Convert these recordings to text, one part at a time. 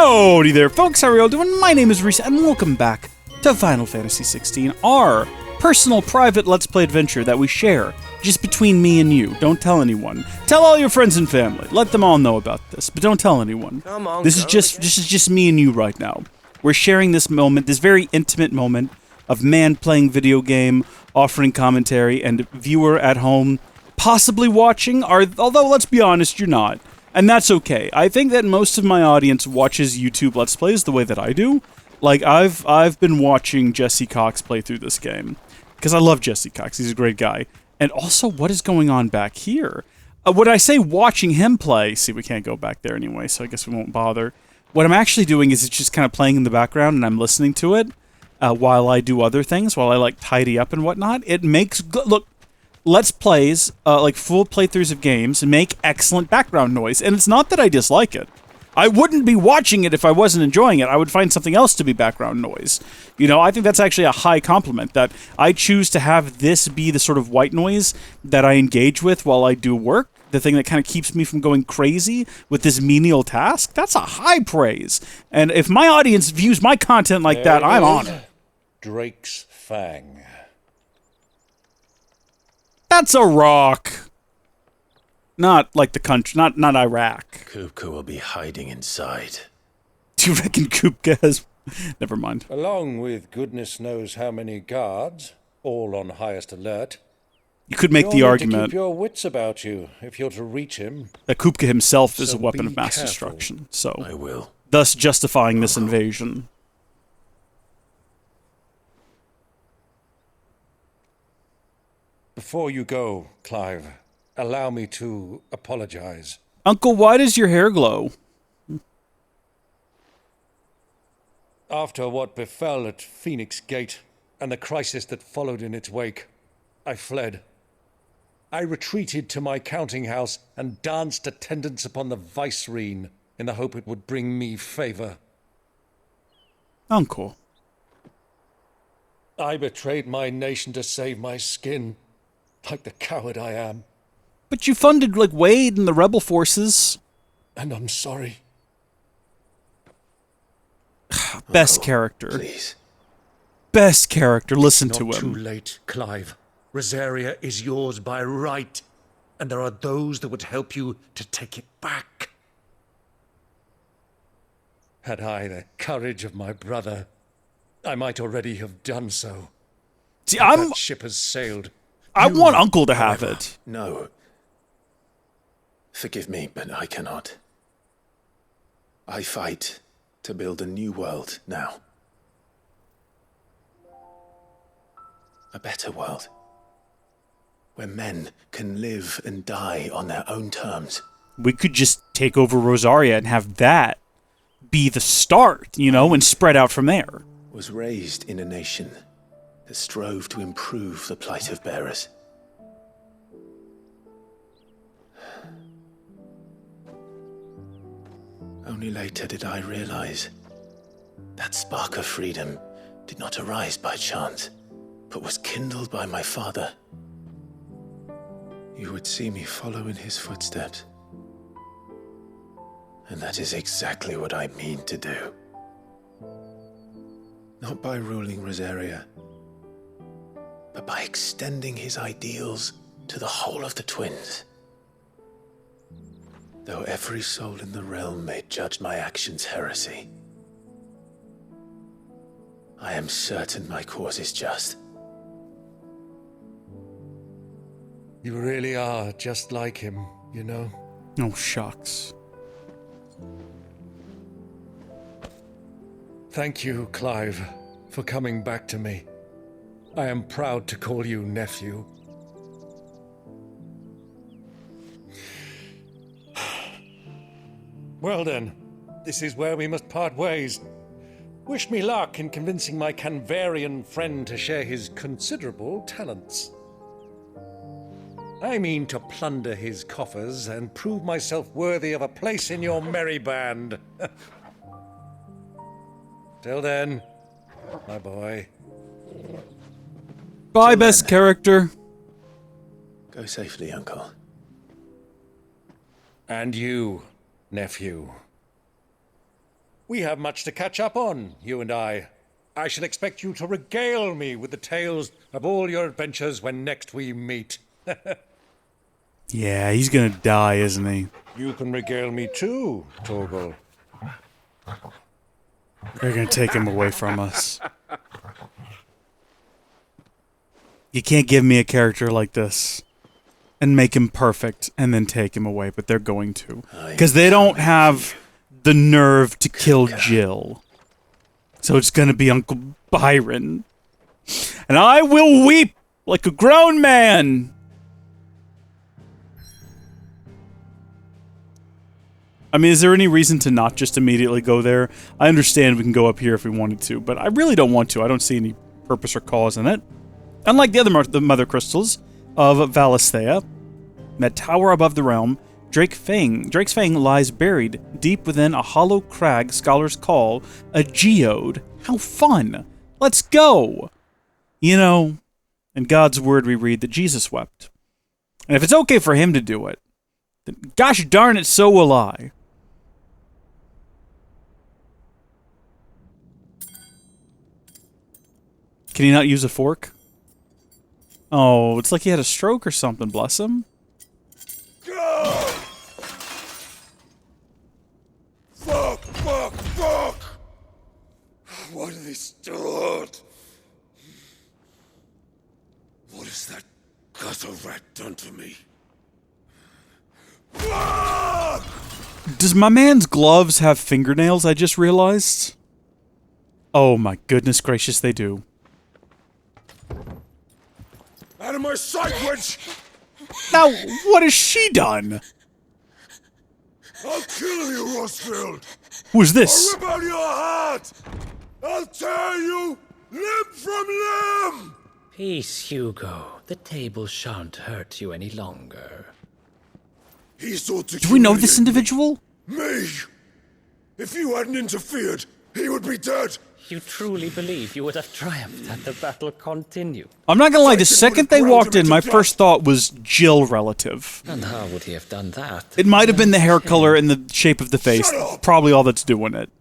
Howdy there, folks. How are you all doing? My name is Reese, and welcome back to Final Fantasy XVI, our personal, private Let's Play adventure that we share just between me and you. Don't tell anyone. Tell all your friends and family. Let them all know about this, but don't tell anyone. Come on, this is just me and you right now. We're sharing this moment, this very intimate moment of man playing video game, offering commentary, and viewer at home possibly watching. Although, let's be honest, you're not. And that's okay. I think that most of my audience watches YouTube Let's Plays the way that I do. Like, I've been watching Jesse Cox play through this game. Because I love Jesse Cox. He's a great guy. And also, what is going on back here? When I say watching him play... See, we can't go back there anyway, so I guess we won't bother. What I'm actually doing is it's just kind of playing in the background, and I'm listening to it while I do other things, while I, like, tidy up and whatnot. It makes... Look... Let's Plays, like full playthroughs of games, make excellent background noise, and it's not that I dislike it. I wouldn't be watching it if I wasn't enjoying it. I would find something else to be background noise. You know, I think that's actually a high compliment, that I choose to have this be the sort of white noise that I engage with while I do work, the thing that kind of keeps me from going crazy with this menial task. That's a high praise. And if my audience views my content like that, I'm on it. Drake's Fang. That's a rock. Not like the country, not Iraq. Koepka will be hiding inside. Do you reckon Koepka has... Never mind. Along with goodness knows how many guards, all on highest alert. You could make the argument... to keep your wits about you if you're to reach him. That Koepka himself is So a weapon of mass careful. destruction, so... I will. Thus justifying this invasion. Before you go, Clive, allow me to apologize. Uncle, why does your hair glow? After what befell at Phoenix Gate and the crisis that followed in its wake, I fled. I retreated to my counting house and danced attendance upon the vicereine in the hope it would bring me favor. Uncle. I betrayed my nation to save my skin, like the coward I am. But you funded, like, Wade and the rebel forces. And I'm sorry. Best character. Please. Best character. Listen to Not him. too late, Clive. Rosaria is yours by right, and there are those that would help you to take it back. Had I the courage of my brother, I might already have done so. See, That ship has sailed. I You, want Uncle to have however, it. No. Forgive me, but I cannot. I fight to build a new world now. A better world. Where men can live and die on their own terms. We could just take over Rosaria and have that be the start, you know, and spread out from there. Was raised in a nation that strove to improve the plight of bearers. Only later did I realize that spark of freedom did not arise by chance, but was kindled by my father. You would see me follow in his footsteps. And that is exactly what I mean to do. Not by ruling Rosaria, but by extending his ideals to the whole of the twins. Though every soul in the realm may judge my actions heresy, I am certain my cause is just. You really are just like him, you know? Oh, shucks. Thank you, Clive, for coming back to me. I am proud to call you nephew. Well then, this is where we must part ways. Wish me luck in convincing my Canvarian friend to share his considerable talents. I mean to plunder his coffers and prove myself worthy of a place in your merry band. Till then, my boy. Bye, Till best then. character. Go safely, Uncle. And you, nephew. We have much to catch up on, you and I. I shall expect you to regale me with the tales of all your adventures when next we meet. Yeah, he's gonna die, isn't he? You can regale me too, Torgal. They're gonna take him away from us. You can't give me a character like this and make him perfect and then take him away, but they're going to. Because they don't have the nerve to kill Jill. So it's gonna be Uncle Byron. And I will weep like a grown man! I mean, is there any reason to not just immediately go there? I understand we can go up here if we wanted to, but I really don't want to. I don't see any purpose or cause in it. Unlike the other mother crystals of Valisthea, that tower above the realm, Drake's Fang lies buried deep within a hollow crag scholars call a geode. How fun! Let's go! You know, in God's word we read that Jesus wept. And if it's okay for him to do it, then gosh darn it, so will I. Can he not use a fork? Oh, it's like he had a stroke or something, bless him. Fuck! What have they stored? What has that gutter rat done to me? Fuck! Does my man's gloves have fingernails, I just realized? Oh my goodness gracious, they do. Out of my sight, witch! Now, what has she done? I'll kill you, Rosfield! Who's I'll this? rip out your heart! I'll tear you limb from limb! Peace, Hugo. The table shan't hurt you any longer. He sought to Do we know this humiliate individual? Me! If you hadn't interfered, he would be dead! You truly believe you would have triumphed had the battle continued? I'm not gonna lie, the Jason second would've they ground walked him in, into my dust. first thought was Jill relative. And how would he have done that? It might have been the hair color and the shape of the face. Shut up! Probably all that's doing it.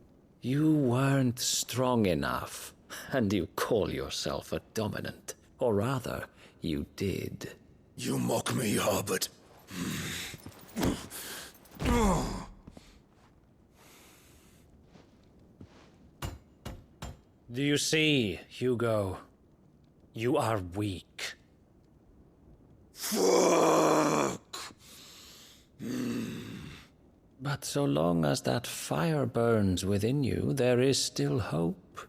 You weren't strong enough, and you call yourself a dominant. Or rather, you did. You mock me, Harbert. Do you see, Hugo? You are weak. Fuck! But so long as that fire burns within you, there is still hope.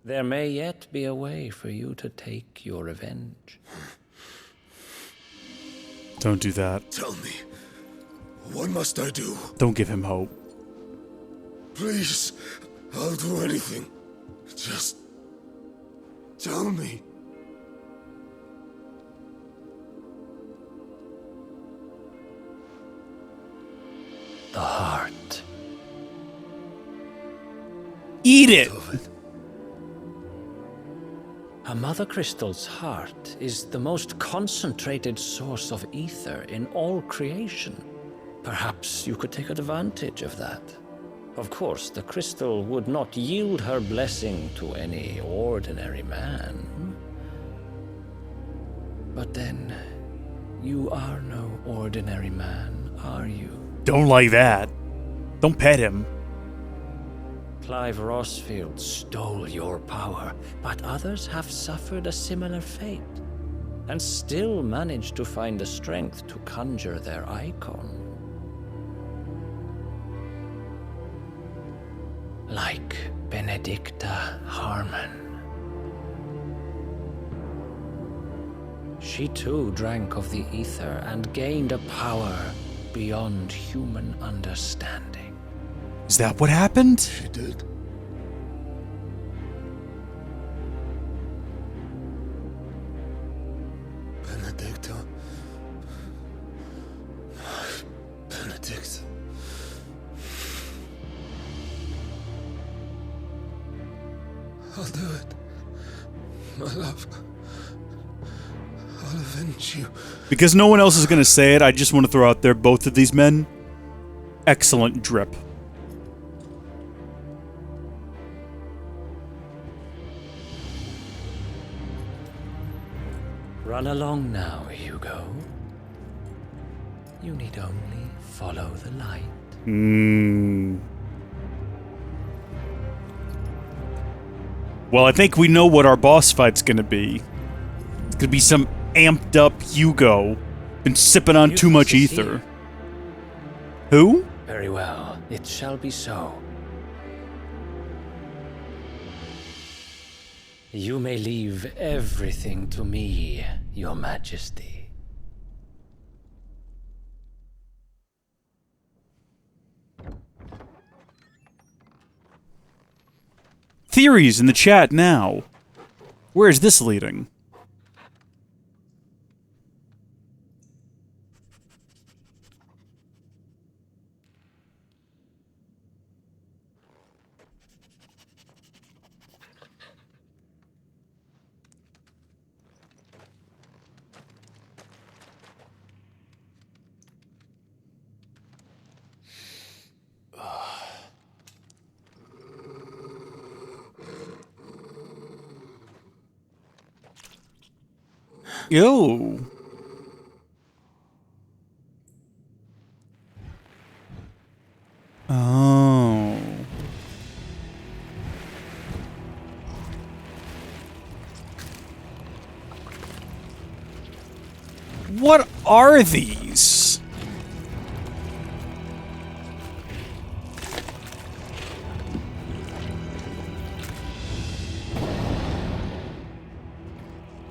There may yet be a way for you to take your revenge. Don't do that. Tell me, what must I do? Don't give him hope. Please, I'll do anything. Just tell me. The heart. Eat it! A mother crystal's heart is the most concentrated source of ether in all creation. Perhaps you could take advantage of that. Of course, the crystal would not yield her blessing to any ordinary man. But then, you are no ordinary man, are you? Don't like that. Don't pet him. Clive Rosfield stole your power, but others have suffered a similar fate, and still managed to find the strength to conjure their icon. Like Benedicta Harmon. She too drank of the ether and gained a power beyond human understanding. Is that what happened? She did. Benedicta. Benedict. I'll do it. My love. I'll avenge you. Because no one else is gonna say it, I just want to throw out there both of these men. Excellent drip. Run along now, Hugo. You need only follow the light. Well, I think we know what our boss fight's gonna be. It's gonna be some amped up Hugo. Been sipping on too much ether. Who? Very well. It shall be so. You may leave everything to me, Your Majesty. Theories in the chat now. Where is this leading? Yo. Oh. What are these?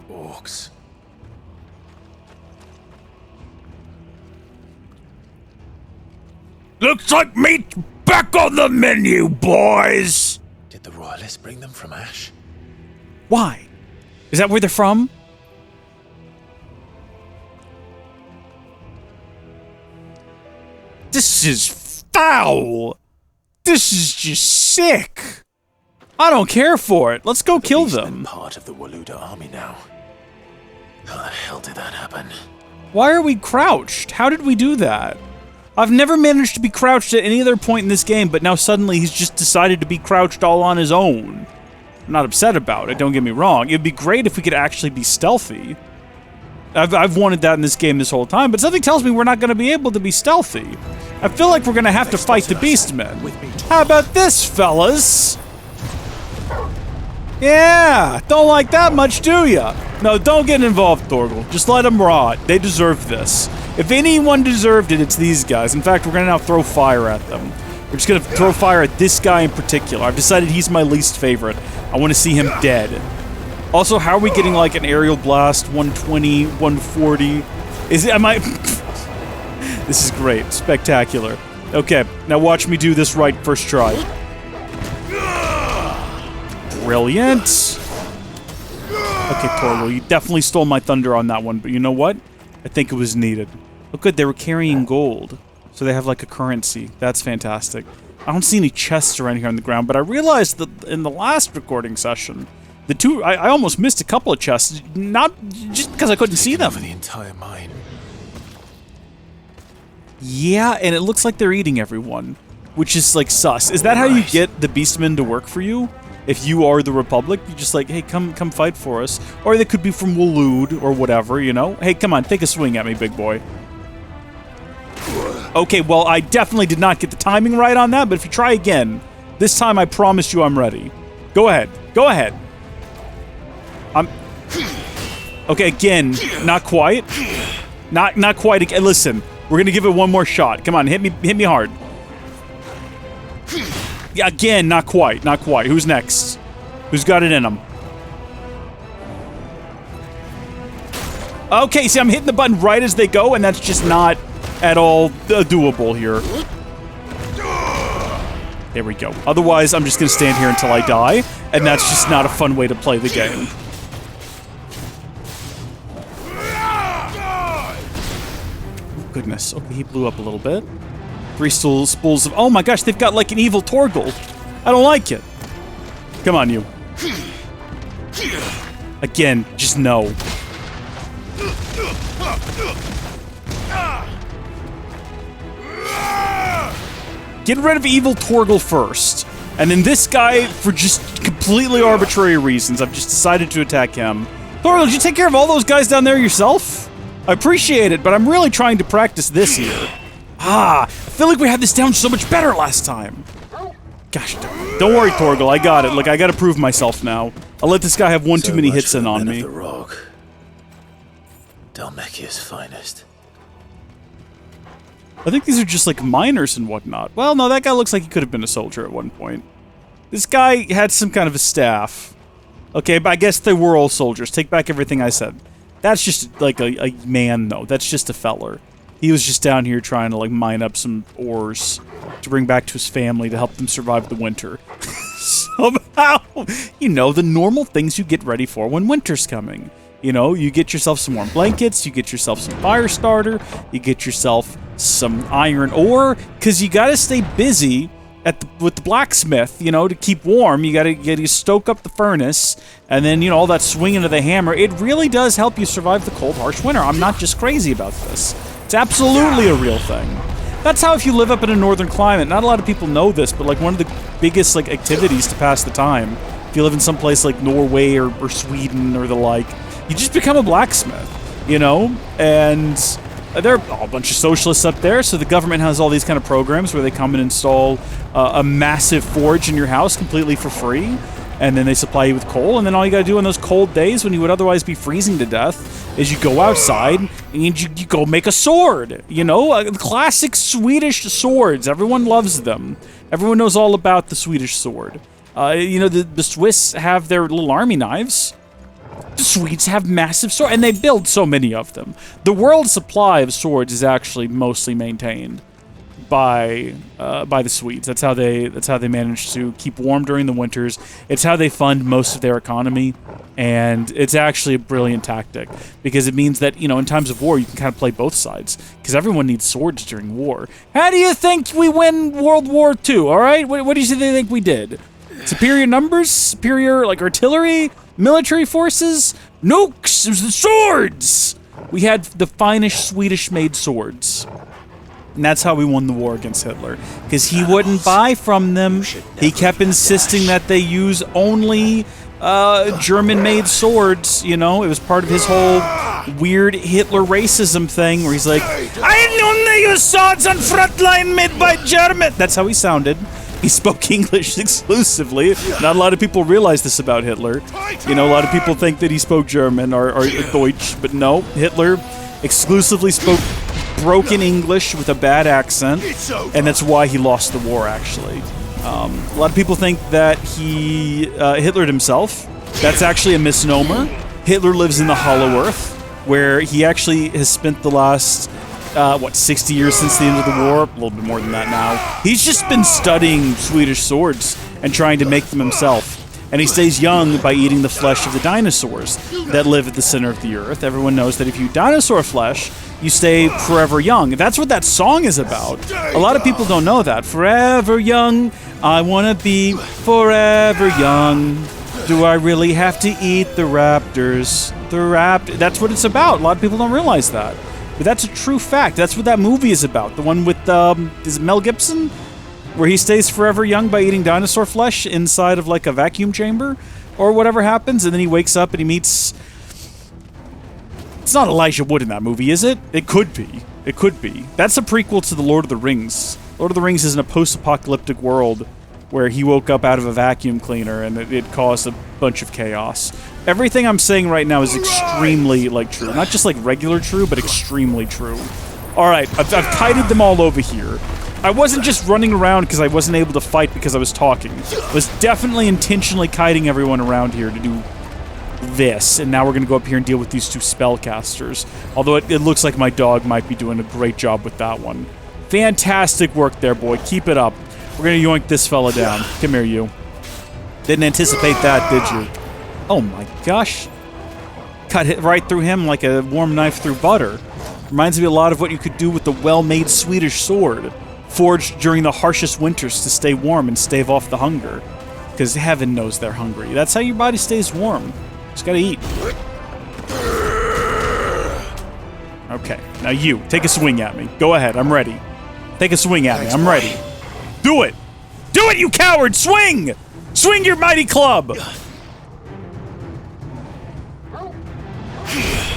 Orcs. Looks like meat back on the menu, boys! Did the royalists bring them from Ash? Why? Is that where they're from? This is foul! This is just sick! I don't care for it. Let's go kill them. Part of the Waluda army now. How the hell did that happen? Why are we crouched? How did we do that? I've never managed to be crouched at any other point in this game, but now suddenly he's just decided to be crouched all on his own. I'm not upset about it, don't get me wrong. It'd be great if we could actually be stealthy. I've wanted that in this game this whole time, but something tells me we're not going to be able to be stealthy. I feel like we're going to have to fight the Beastmen. How about this, fellas? Yeah, don't like that much, do ya? No, don't get involved, Torgal. Just let them rot. They deserve this. If anyone deserved it, it's these guys. In fact, we're gonna now throw fire at them. We're just gonna throw fire at this guy in particular. I've decided he's my least favorite. I want to see him dead. Also, how are we getting like an aerial blast? 120, 140? Am I... This is great. Spectacular. Okay, now watch me do this right first try. Brilliant. Okay, Torgal, you definitely stole my thunder on that one, but you know what? I think it was needed. Oh good, they were carrying gold. So they have like a currency. That's fantastic. I don't see any chests around here on the ground, but I realized that in the last recording session, I almost missed a couple of chests, not just because I couldn't see them. For the entire mine. Yeah, and it looks like they're eating everyone, which is like sus. Is that how you get the Beastmen to work for you? If you are the Republic, you're just like, hey, come fight for us. Or they could be from Waloed or whatever, you know? Hey, come on, take a swing at me, big boy. Okay, well, I definitely did not get the timing right on that, but if you try again, this time I promise you I'm ready. Go ahead. Go ahead. Okay, again, not quite. Not quite again. Listen, we're gonna give it one more shot. Come on, hit me hard. Yeah, again, not quite, not quite. Who's next? Who's got it in them? Okay, see, I'm hitting the button right as they go, and that's just not at all doable here. There we go. Otherwise, I'm just gonna stand here until I die, and that's just not a fun way to play the game. Oh, goodness. Okay, he blew up a little bit. 3 spools of... Oh my gosh, they've got like an evil Torgal. I don't like it. Come on, you. Again, just no. Get rid of evil Torgal first. And then this guy, for just completely arbitrary reasons, I've just decided to attack him. Torgal, did you take care of all those guys down there yourself? I appreciate it, but I'm really trying to practice this here. I feel like we had this down so much better last time. Gosh, don't worry, Torgal, I got it. Look, I gotta prove myself now. I'll let this guy have one too many hits in on me. The Rock. Dalmekia's finest. I think these are just like miners and whatnot. Well, no, that guy looks like he could have been a soldier at one point. This guy had some kind of a staff. Okay, but I guess they were all soldiers. Take back everything I said. That's just like a man, though. That's just a feller. He was just down here trying to like mine up some ores to bring back to his family to help them survive the winter. Somehow, you know, the normal things you get ready for when winter's coming. You know, you get yourself some warm blankets, you get yourself some fire starter, you get yourself some iron ore, because you got to stay busy with the blacksmith, you know, to keep warm. You got to stoke up the furnace, and then, you know, all that swinging of the hammer. It really does help you survive the cold, harsh winter. I'm not just crazy about this. It's absolutely a real thing. That's how if you live up in a northern climate, not a lot of people know this, but like one of the biggest like activities to pass the time, if you live in some place like Norway or Sweden or the like, you just become a blacksmith, you know? And there are a bunch of socialists up there, so the government has all these kind of programs where they come and install a massive forge in your house completely for free, and then they supply you with coal, and then all you gotta do on those cold days when you would otherwise be freezing to death is you go outside and you go make a sword, you know? Classic Swedish swords. Everyone loves them. Everyone knows all about the Swedish sword. You know, the Swiss have their little army knives. The Swedes have massive swords, and they build so many of them. The world's supply of swords is actually mostly maintained by the Swedes. That's how they manage to keep warm during the winters. It's how they fund most of their economy, and it's actually a brilliant tactic because it means that, you know, in times of war you can kind of play both sides because everyone needs swords during war. How do you think we win World War II? All right, what do you think we did? Superior numbers, superior like artillery. Military forces? Nukes! It was the swords! We had the finest Swedish-made swords. And that's how we won the war against Hitler. Because he wouldn't buy from them. He kept insisting that they use only German-made swords, you know? It was part of his whole weird Hitler racism thing where he's like, I only use swords on front line made by German! That's how he sounded. He spoke English exclusively. Not a lot of people realize this about Hitler. You know, a lot of people think that he spoke German or Deutsch, but no, Hitler exclusively spoke broken English with a bad accent, and that's why he lost the war, actually. A lot of people think that he Hitlered himself. That's actually a misnomer. Hitler lives in the Hollow Earth, where he actually has spent the last 60 years since the end of the war? A little bit more than that now. He's just been studying Swedish swords and trying to make them himself. And he stays young by eating the flesh of the dinosaurs that live at the center of the earth. Everyone knows that if you eat dinosaur flesh, you stay forever young. That's what that song is about. A lot of people don't know that. Forever young, I want to be forever young. Do I really have to eat the raptors? That's what it's about. A lot of people don't realize that. But that's a true fact. That's what that movie is about. The one with, is it Mel Gibson? Where he stays forever young by eating dinosaur flesh inside of, like, a vacuum chamber? Or whatever happens, and then he wakes up and he meets... It's not Elijah Wood in that movie, is it? It could be. It could be. That's a prequel to The Lord of the Rings. Lord of the Rings is in a post-apocalyptic world where he woke up out of a vacuum cleaner and it caused a bunch of chaos. Everything I'm saying right now is extremely, like, true. Not just, like, regular true, but extremely true. Alright, I've kited them all over here. I wasn't just running around because I wasn't able to fight because I was talking. I was definitely intentionally kiting everyone around here to do this. And now we're going to go up here and deal with these two spellcasters. Although it looks like my dog might be doing a great job with that one. Fantastic work there, boy. Keep it up. We're going to yoink this fella down. Come here, you. Didn't anticipate that, did you? Oh my gosh. Cut it right through him like a warm knife through butter. Reminds me a lot of what you could do with the well-made Swedish sword, forged during the harshest winters to stay warm and stave off the hunger. Because heaven knows they're hungry. That's how your body stays warm. Just gotta eat. Okay, now you, take a swing at me. Go ahead, I'm ready. Take a swing at me, I'm ready. Do it! Do it, you coward! Swing! Swing your mighty club!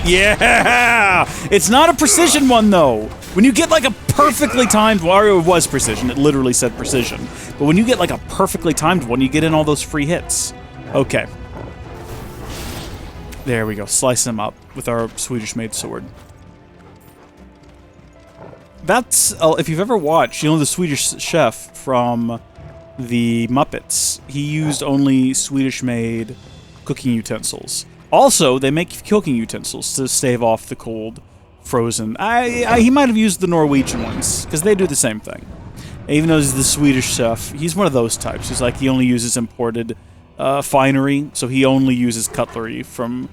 Yeah! It's not a precision one, though. When you get like a perfectly timed one, or it was precision, it literally said precision. But when you get like a perfectly timed one, you get in all those free hits. Okay. There we go. Slice him up with our Swedish-made sword. That's, if you've ever watched, you know, the Swedish chef from the Muppets. He used only Swedish-made cooking utensils. Also, they make cooking utensils to stave off the cold, frozen. He might have used the Norwegian ones, because they do the same thing. Even though he's the Swedish chef, he's one of those types. He's like, he only uses imported finery, so he only uses cutlery from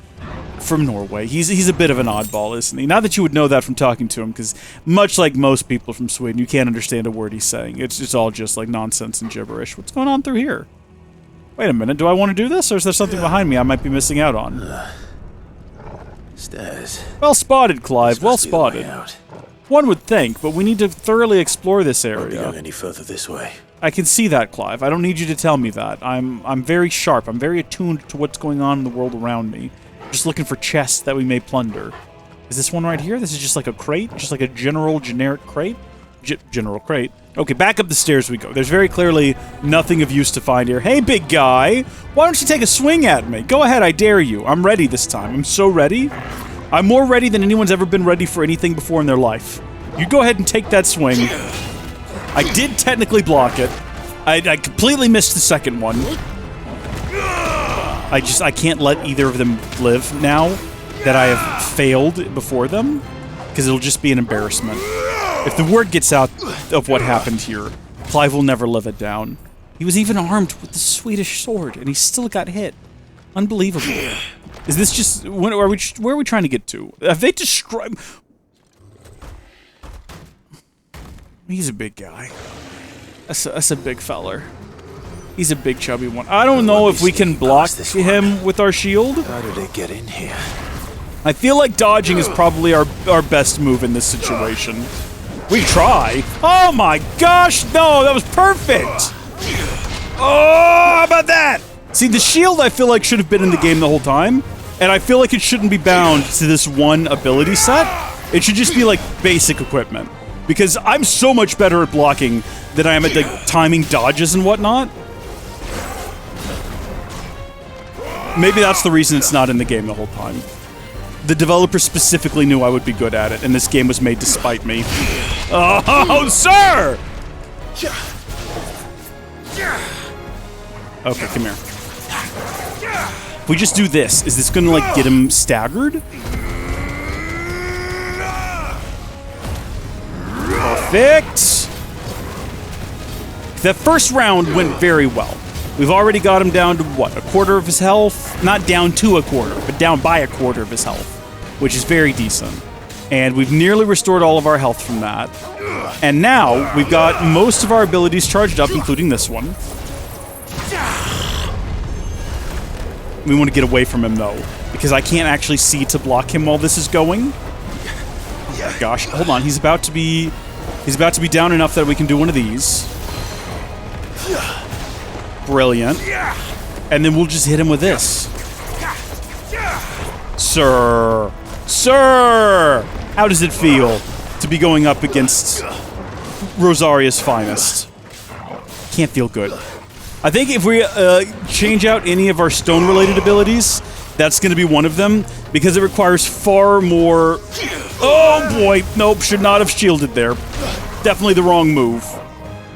Norway. He's a bit of an oddball, isn't he? Not that you would know that from talking to him, because much like most people from Sweden, you can't understand a word he's saying. It's all just like nonsense and gibberish. What's going on through here? Wait a minute, do I want to do this, or is there something behind me I might be missing out on? Stairs. Well spotted, Clive, This well must be the way spotted. out. One would think, but we need to thoroughly explore this Won't be area. going any further this way. I can see that, Clive. I don't need you to tell me that. I'm very sharp. I'm very attuned to what's going on in the world around me. Just looking for chests that we may plunder. Is this one right here? This is just like a crate? Just like a generic crate? General crate. Okay, back up the stairs we go. There's very clearly nothing of use to find here. Hey, big guy! Why don't you take a swing at me? Go ahead, I dare you. I'm ready this time. I'm so ready. I'm more ready than anyone's ever been ready for anything before in their life. You go ahead and take that swing. I did technically block it. I completely missed the second one. I can't let either of them live now that I have failed before them, because it'll just be an embarrassment. If the word gets out of what happened here, Clive will never live it down. He was even armed with the Swedish sword, and he still got hit. Unbelievable. Is this just... where are we trying to get to? Have they described... He's a big guy. That's a big feller. He's a big chubby one. I don't know if we can block him with our shield. How did it get in here? I feel like dodging is probably our best move in this situation. We try. Oh my gosh, no, that was perfect. Oh, how about that? See, the shield I feel like should have been in the game the whole time, and I feel like it shouldn't be bound to this one ability set. It should just be like basic equipment. Because I'm so much better at blocking than I am at like timing dodges and whatnot. Maybe that's the reason it's not in the game the whole time. The developer specifically knew I would be good at it, and this game was made to spite me. Oh, sir! Okay, come here. If we just do this, is this gonna, like, get him staggered? Perfect! That first round went very well. We've already got him down to, what, a quarter of his health? Not down to a quarter, but down by a quarter of his health, which is very decent. And we've nearly restored all of our health from that. And now, we've got most of our abilities charged up, including this one. We want to get away from him, though, because I can't actually see to block him while this is going. Oh my gosh, hold on, he's about to be down enough that we can do one of these. Brilliant. And then we'll just hit him with this. Sir! Sir! How does it feel to be going up against Rosaria's finest? Can't feel good. I think if we change out any of our stone-related abilities, that's going to be one of them, because it requires far more... Oh boy! Nope, should not have shielded there. Definitely the wrong move.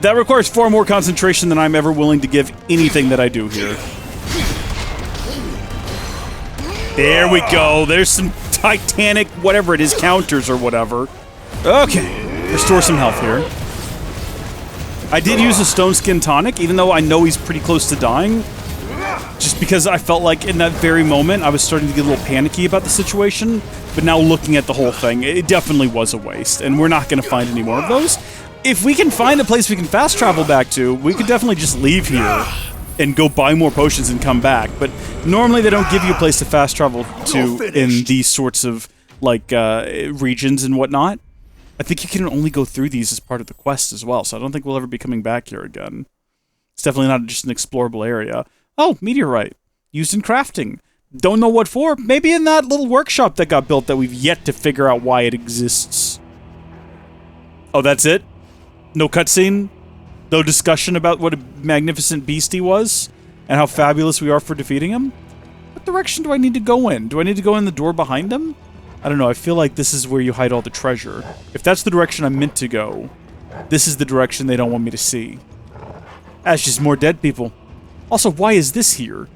That requires far more concentration than I'm ever willing to give anything that I do here. There we go. There's some Titanic, whatever it is, counters or whatever. Okay. Restore some health here. I did use a Stone Skin Tonic, even though I know he's pretty close to dying. Just because I felt like in that very moment, I was starting to get a little panicky about the situation. But now looking at the whole thing, it definitely was a waste. And we're not going to find any more of those. If we can find a place we can fast travel back to, we could definitely just leave here and go buy more potions and come back. But normally they don't give you a place to fast travel to in these sorts of, like, regions and whatnot. I think you can only go through these as part of the quest as well, so I don't think we'll ever be coming back here again. It's definitely not just an explorable area. Oh, meteorite. Used in crafting. Don't know what for. Maybe in that little workshop that got built that we've yet to figure out why it exists. Oh, that's it? No cutscene? No discussion about what a magnificent beast he was? And how fabulous we are for defeating him? What direction do I need to go in? Do I need to go in the door behind him? I don't know, I feel like this is where you hide all the treasure. If that's the direction I'm meant to go, this is the direction they don't want me to see. That's just more dead people. Also, why is this here?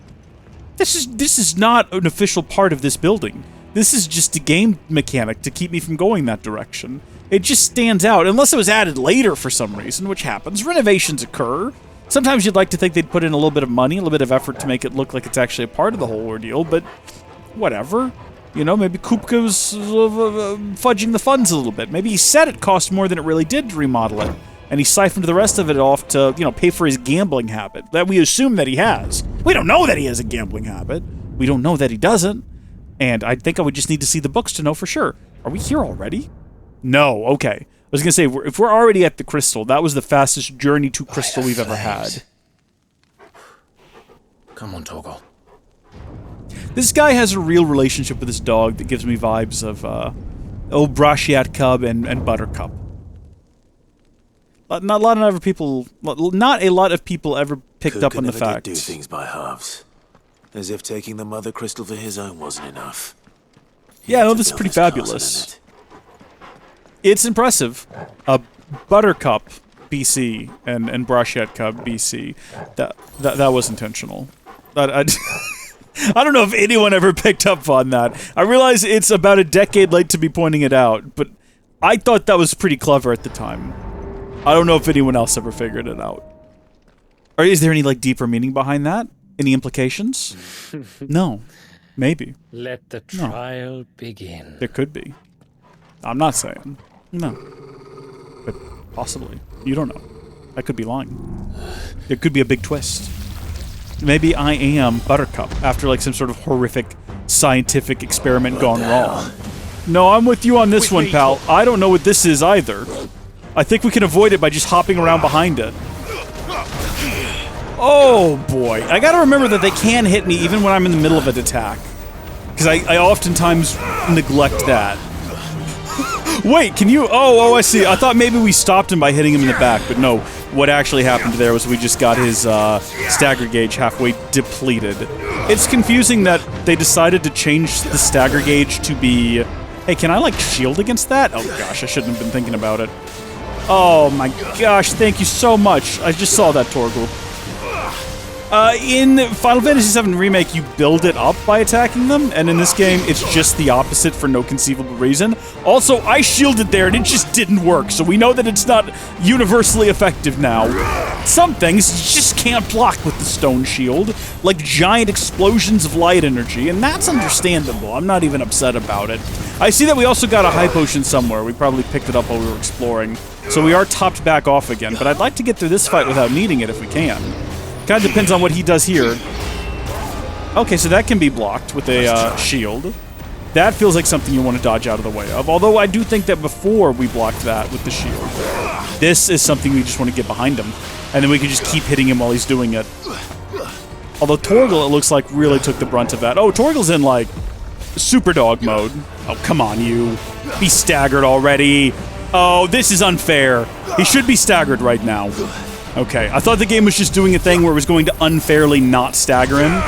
This is not an official part of this building. This is just a game mechanic to keep me from going that direction. It just stands out, unless it was added later for some reason, which happens. Renovations occur. Sometimes you'd like to think they'd put in a little bit of money, a little bit of effort to make it look like it's actually a part of the whole ordeal, but whatever. You know, maybe Koepka was fudging the funds a little bit. Maybe he said it cost more than it really did to remodel it, and he siphoned the rest of it off to, you know, pay for his gambling habit that we assume that he has. We don't know that he has a gambling habit. We don't know that he doesn't. And I think I would just need to see the books to know for sure. Are we here already? No, okay. I was going to say, if we're already at the Crystal, that was the fastest journey to Crystal we've ever had. Come on, Torgal. This guy has a real relationship with his dog that gives me vibes of, old Brashiat Cub and Buttercup. Not a lot of people ever picked up on the fact. Did do things by halves. As if taking the Mother Crystal for his own wasn't enough. Yeah, no, this is pretty fabulous. It's impressive. Buttercup BC and Brashiat Cub BC. That was intentional. I don't know if anyone ever picked up on that. I realize it's about a decade late to be pointing it out, but I thought that was pretty clever at the time. I don't know if anyone else ever figured it out. Or is there any, like, deeper meaning behind that? Any implications? No. Maybe. Let the trial begin. There could be. I'm not saying. No. But possibly. You don't know. I could be lying. There could be a big twist. Maybe I am Buttercup after, like, some sort of horrific scientific experiment gone wrong. No, I'm with you on this one, pal. I don't know what this is either. I think we can avoid it by just hopping around behind it. Oh, boy. I gotta remember that they can hit me even when I'm in the middle of an attack. Because I oftentimes neglect that. Wait, can you... Oh, I see. I thought maybe we stopped him by hitting him in the back, but no. What actually happened there was we just got his stagger gauge halfway depleted. It's confusing that they decided to change the stagger gauge to be... Hey, can I, like, shield against that? Oh, gosh, I shouldn't have been thinking about it. Oh, my gosh, thank you so much. I just saw that, Torgal. In Final Fantasy VII Remake, you build it up by attacking them, and in this game, it's just the opposite for no conceivable reason. Also, I shielded there, and it just didn't work, so we know that it's not universally effective now. Some things just can't block with the stone shield, like giant explosions of light energy, and that's understandable. I'm not even upset about it. I see that we also got a high potion somewhere. We probably picked it up while we were exploring, so we are topped back off again, but I'd like to get through this fight without needing it if we can. Kind of depends on what he does here. Okay, so that can be blocked with a shield. That feels like something you want to dodge out of the way of, although I do think that before we blocked that with the shield, this is something we just want to get behind him, and then we can just keep hitting him while he's doing it. Although Torgal, it looks like, really took the brunt of that. Oh, Torgal's in, like, super dog mode. Oh, come on, you. Be staggered already. Oh, this is unfair. He should be staggered right now. Okay, I thought the game was just doing a thing where it was going to unfairly not stagger him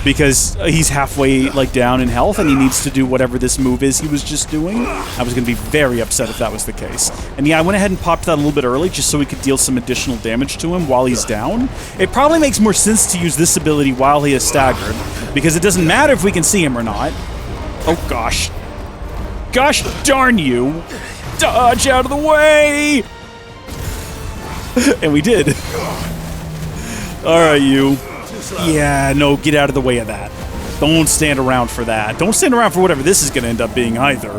because he's halfway, like, down in health and he needs to do whatever this move is he was just doing. I was going to be very upset if that was the case. And yeah, I went ahead and popped that a little bit early just so we could deal some additional damage to him while he's down. It probably makes more sense to use this ability while he is staggered because it doesn't matter if we can see him or not. Oh, gosh. Gosh darn you. Dodge out of the way! And we did. Alright, you. Yeah, no, get out of the way of that. Don't stand around for that. Don't stand around for whatever this is going to end up being either.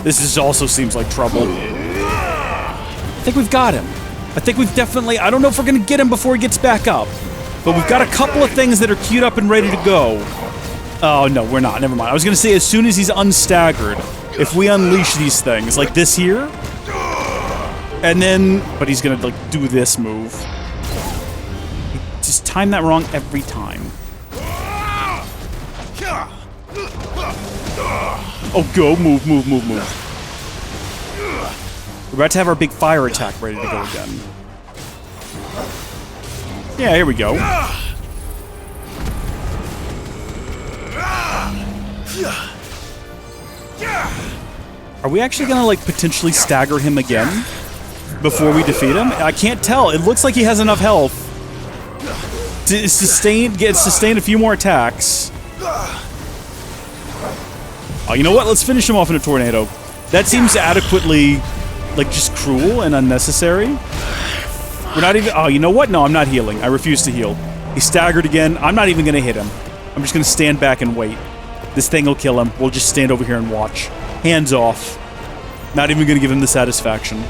This also seems like trouble. I think we've got him. I think we've definitely... I don't know if we're going to get him before he gets back up. But we've got a couple of things that are queued up and ready to go. Oh, no, we're not. Never mind. I was going to say, as soon as he's unstaggered, if we unleash these things, like this here... And then, but he's gonna, like, do this move. Just time that wrong every time. Oh, go. Move. We're about to have our big fire attack ready to go again. Yeah, here we go. Are we actually gonna, like, potentially stagger him again before we defeat him? I can't tell. It looks like he has enough health to sustain a few more attacks. Oh, you know what? Let's finish him off in a tornado. That seems adequately, like, just cruel and unnecessary. We're not even... Oh, you know what? No, I'm not healing. I refuse to heal. He staggered again. I'm not even gonna hit him. I'm just gonna stand back and wait. This thing will kill him. We'll just stand over here and watch. Hands off. Not even gonna give him the satisfaction.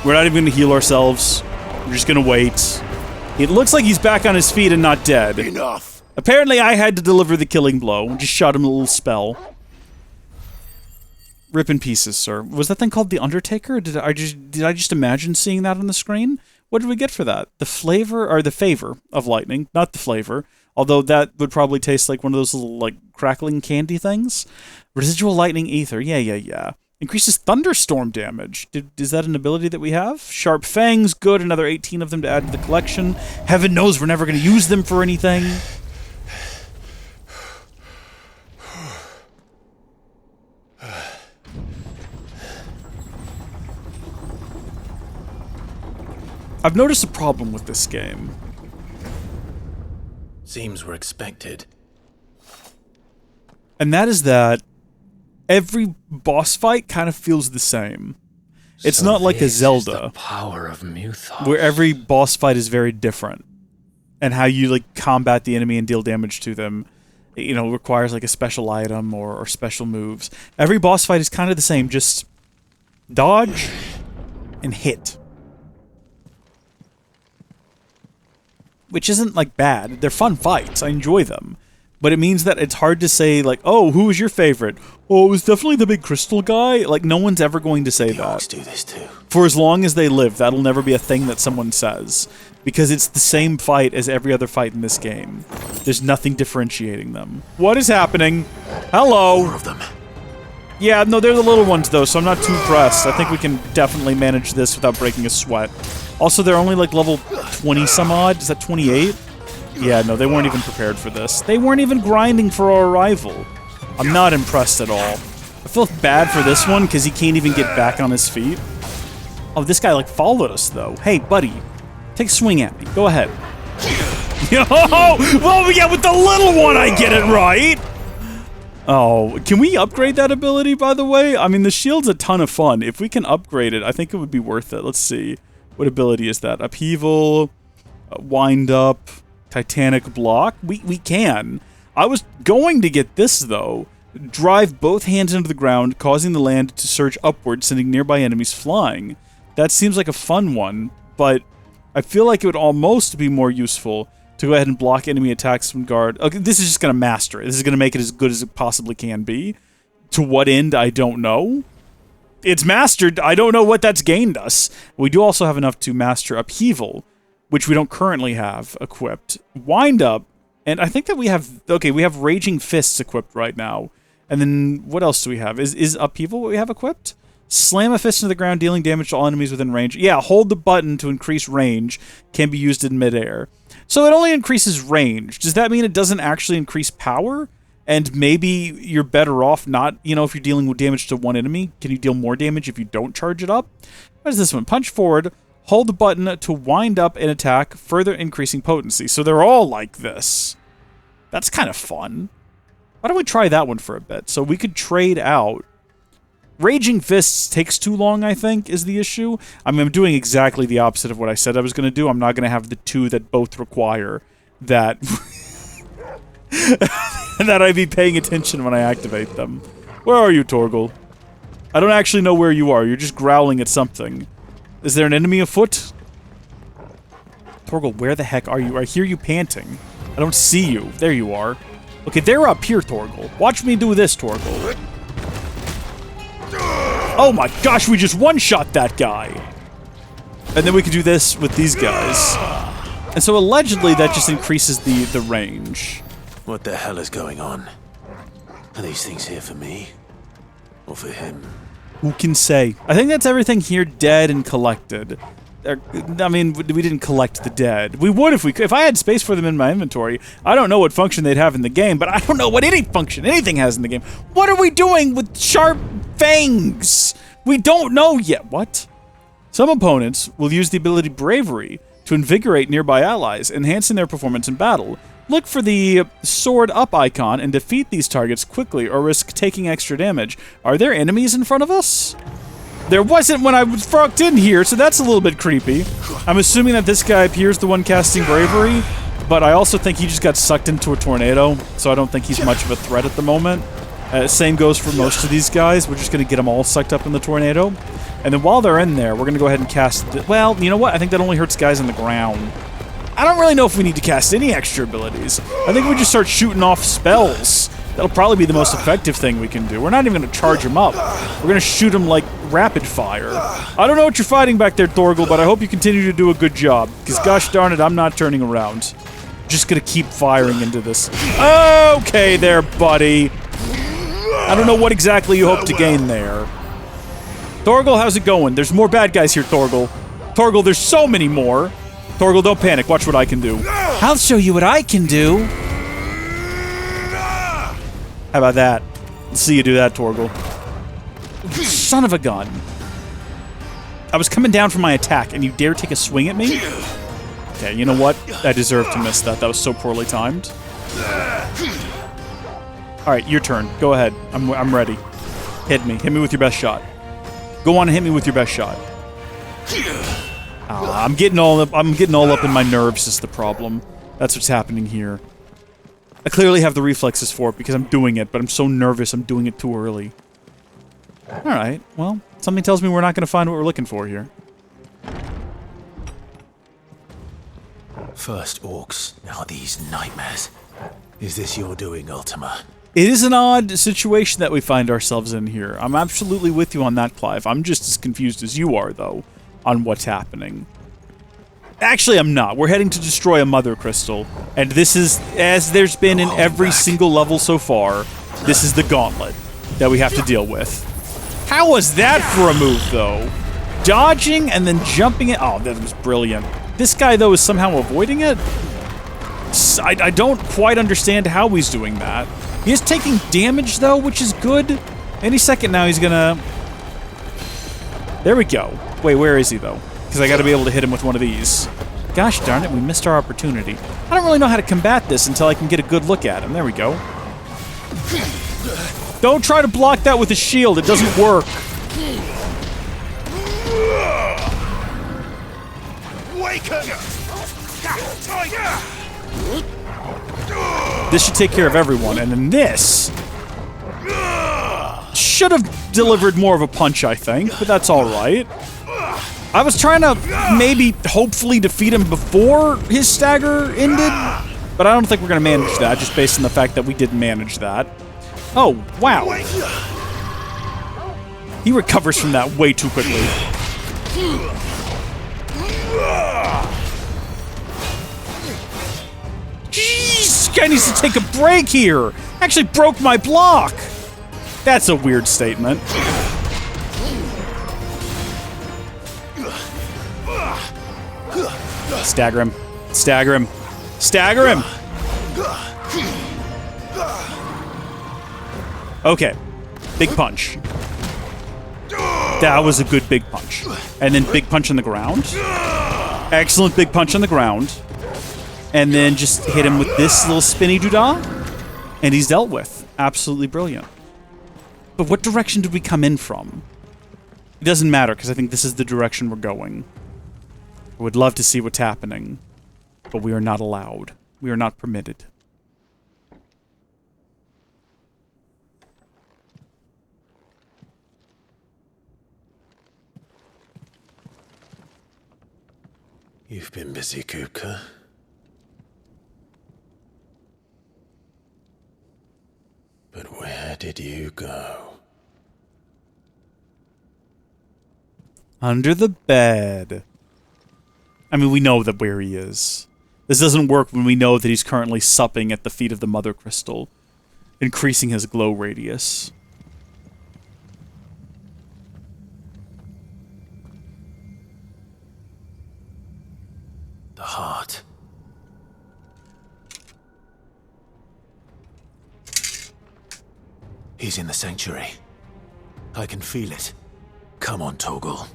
We're not even gonna heal ourselves. We're just gonna wait. It looks like he's back on his feet and not dead. Enough. Apparently I had to deliver the killing blow. Just shot him a little spell. Rip in pieces, sir. Was that thing called the Undertaker? Did I just imagine seeing that on the screen? What did we get for that? The flavor, or the favor of lightning, not the flavor. Although that would probably taste like one of those little, like, crackling candy things. Residual lightning ether. Yeah. Increases thunderstorm damage. Is that an ability that we have? Sharp fangs. Good. Another 18 of them to add to the collection. Heaven knows we're never going to use them for anything. I've noticed a problem with this game. Seems we're expected. And that is that every boss fight kind of feels the same. It's not like a Zelda, the power of Muthos, where every boss fight is very different. And how you, like, combat the enemy and deal damage to them, you know, requires, like, a special item or special moves. Every boss fight is kind of the same, just dodge and hit. Which isn't, like, bad. They're fun fights. I enjoy them. But it means that it's hard to say, like, oh, who was your favorite? Oh, it was definitely the big crystal guy. Like, no one's ever going to say The orcs that. do this too. For as long as they live, that'll never be a thing that someone says. Because it's the same fight as every other fight in this game. There's nothing differentiating them. What is happening? Hello! More of them. Yeah, no, they're the little ones, though, so I'm not too pressed. I think we can definitely manage this without breaking a sweat. Also, they're only, like, level 20-some-odd. Is that 28? Yeah, no, they weren't even prepared for this. They weren't even grinding for our arrival. I'm not impressed at all. I feel bad for this one, because he can't even get back on his feet. Oh, this guy, like, followed us, though. Hey, buddy, take a swing at me. Go ahead. Yo! Oh, yeah, with the little one, I get it right! Oh, can we upgrade that ability, by the way? I mean, the shield's a ton of fun. If we can upgrade it, I think it would be worth it. Let's see. What ability is that? Upheaval, wind up, Titanic block? We can. I was going to get this, though. Drive both hands into the ground, causing the land to surge upward, sending nearby enemies flying. That seems like a fun one, but I feel like it would almost be more useful to go ahead and block enemy attacks from guard. Okay, this is just going to master it. This is going to make it as good as it possibly can be. To what end, I don't know. It's mastered. I don't know what that's gained us. We do also have enough to master Upheaval, which we don't currently have equipped. Wind Up, and I think that we have... Okay, we have Raging Fists equipped right now. And then, what else do we have? Is Upheaval what we have equipped? Slam a fist into the ground, dealing damage to all enemies within range. Yeah, hold the button to increase range. Can be used in midair. So it only increases range. Does that mean it doesn't actually increase power? And maybe you're better off not, you know, if you're dealing with damage to one enemy, can you deal more damage if you don't charge it up? What is this one? Punch forward, hold the button to wind up an attack, further increasing potency. So they're all like this. That's kind of fun. Why don't we try that one for a bit? So we could trade out. Raging Fists takes too long, I think, is the issue. I mean, I'm doing exactly the opposite of what I said I was going to do. I'm not going to have the two that both require that... that I be paying attention when I activate them. Where are you, Torgal? I don't actually know where you are. You're just growling at something. Is there an enemy afoot? Torgal, where the heck are you? I hear you panting. I don't see you. There you are. Okay, they're up here, Torgal. Watch me do this, Torgal. Oh my gosh, we just one-shot that guy. And then we can do this with these guys. And so allegedly that just increases the range. What the hell is going on? Are these things here for me? Or for him? Who can say? I think that's everything here dead and collected. I mean, we didn't collect the dead. We would if we could. If I had space for them in my inventory. I don't know what function they'd have in the game, but I don't know what any function anything has in the game. What are we doing with sharp fangs? We don't know yet. What? Some opponents will use the ability Bravery to invigorate nearby allies, enhancing their performance in battle. Look for the sword up icon and defeat these targets quickly or risk taking extra damage. Are there enemies in front of us? There wasn't when I was froged in here, so that's a little bit creepy. I'm assuming that this guy appears the one casting Bravery, but I also think he just got sucked into a tornado, so I don't think he's much of a threat at the moment. Same goes for most of these guys. We're just going to get them all sucked up in the tornado. And then while they're in there, we're going to go ahead and cast... Well, you know what? I think that only hurts guys on the ground. I don't really know if we need to cast any extra abilities. I think we just start shooting off spells. That'll probably be the most effective thing we can do. We're not even going to charge them up. We're going to shoot them like rapid fire. I don't know what you're fighting back there, Torgal, but I hope you continue to do a good job. Because gosh darn it, I'm not turning around. Just going to keep firing into this. Okay there, buddy. I don't know what exactly you hope to gain there. Torgal, how's it going? There's more bad guys here, Torgal. Torgal, there's so many more. Torgal, don't panic. Watch what I can do. I'll show you what I can do. How about that? Let's see you do that, Torgal. Son of a gun. I was coming down for my attack, and you dare take a swing at me? Okay, you know what? I deserve to miss that. That was so poorly timed. Alright, your turn. Go ahead. I'm ready. Hit me. Hit me with your best shot. Go on and hit me with your best shot. I'm getting all up in my nerves is the problem. That's what's happening here. I clearly have the reflexes for it because I'm doing it, but I'm so nervous I'm doing it too early. Alright, well, something tells me we're not going to find what we're looking for here. First orcs, now these nightmares. Is this your doing, Ultima? It is an odd situation that we find ourselves in here. I'm absolutely with you on that, Clive. I'm just as confused as you are, though, on what's happening. Actually, I'm not. We're heading to destroy a Mother Crystal, and this is, as there's been in every single level so far, this is the gauntlet that we have to deal with. How was that for a move, though? Dodging and then jumping it? Oh, that was brilliant. This guy, though, is somehow avoiding it? I don't quite understand how he's doing that. He is taking damage, though, which is good. Any second now, he's gonna... There we go. Wait, where is he, though? Because I gotta be able to hit him with one of these. Gosh darn it, we missed our opportunity. I don't really know how to combat this until I can get a good look at him. There we go. Don't try to block that with a shield. It doesn't work. This should take care of everyone, and then this should have delivered more of a punch, I think, but that's all right. I was trying to maybe, hopefully, defeat him before his stagger ended, but I don't think we're going to manage that, just based on the fact that we didn't manage that. Oh, wow. He recovers from that way too quickly. Jeez, this guy needs to take a break here. Actually broke my block. That's a weird statement. Stagger him. Stagger him. Stagger him! Okay. Big punch. That was a good big punch. And then big punch on the ground. Excellent big punch on the ground. And then just hit him with this little spinny doodah. And he's dealt with. Absolutely brilliant. But what direction did we come in from? It doesn't matter, because I think this is the direction we're going. I would love to see what's happening, but we are not allowed. We are not permitted. You've been busy, Koepka. But where did you go? Under the bed. I mean, we know that where he is. This doesn't work when we know that he's currently supping at the feet of the Mother Crystal. increasing his glow radius. The heart. He's in the sanctuary. I can feel it. Come on, Torgal.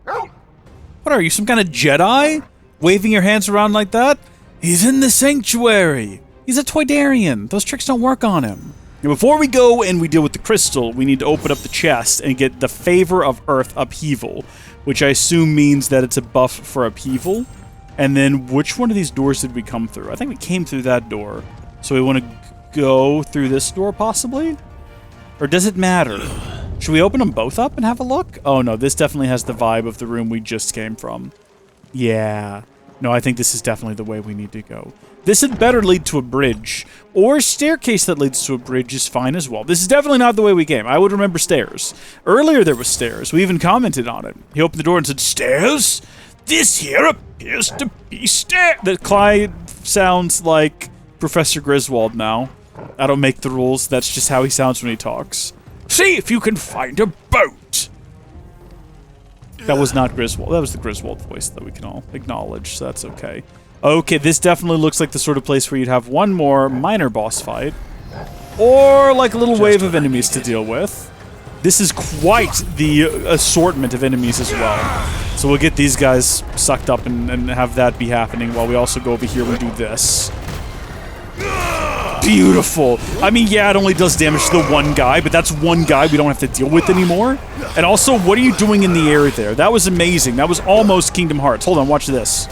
What are you, some kind of Jedi? Waving your hands around like that? He's in the sanctuary. He's a Toydarian. Those tricks don't work on him. Now, before we go and we deal with the crystal, we need to open up the chest and get the Favor of Earth Upheaval, which I assume means that it's a buff for upheaval. And then, which one of these doors did we come through? I think we came through that door. So we want to go through this door, possibly? Or does it matter? Should we open them both up and have a look? Oh no, this definitely has the vibe of the room we just came from. Yeah. No, I think this is definitely the way we need to go. This had better lead to a bridge. Or a staircase that leads to a bridge is fine as well. This is definitely not the way we came. I would remember stairs. Earlier there was stairs. We even commented on it. He opened the door and said, "Stairs? This here appears to be stairs." That Clive sounds like Professor Griswold now. I don't make the rules. That's just how he sounds when he talks. "See if you can find a boat." That was not Griswold. That was the Griswold voice that we can all acknowledge, so that's okay. Okay, this definitely looks like the sort of place where you'd have one more minor boss fight. Or like a little wave of enemies to deal with. This is quite the assortment of enemies as well. So we'll get these guys sucked up and have that be happening while we also go over here and do this. Beautiful. I mean, yeah, it only does damage to the one guy, but that's one guy we don't have to deal with anymore. And also, what are you doing in the air there? That was amazing. That was almost Kingdom Hearts. Hold on, watch this.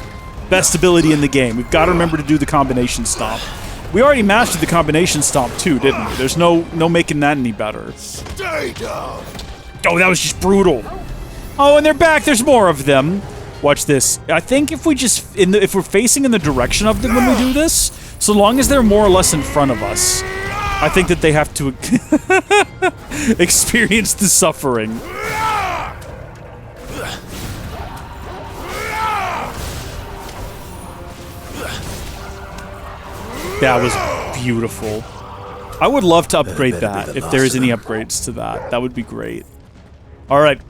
Best ability in the game. We've got to remember to do the combination stomp. We already mastered the combination stomp too, didn't we? There's no making that any better. Stay down. Oh, that was just brutal. Oh, and they're back. There's more of them. Watch this. I think if we just if we're facing in the direction of them when we do this, so long as they're more or less in front of us, I think that they have to experience the suffering. That was beautiful. I would love to upgrade that if there is any upgrades to that. That would be great. All right.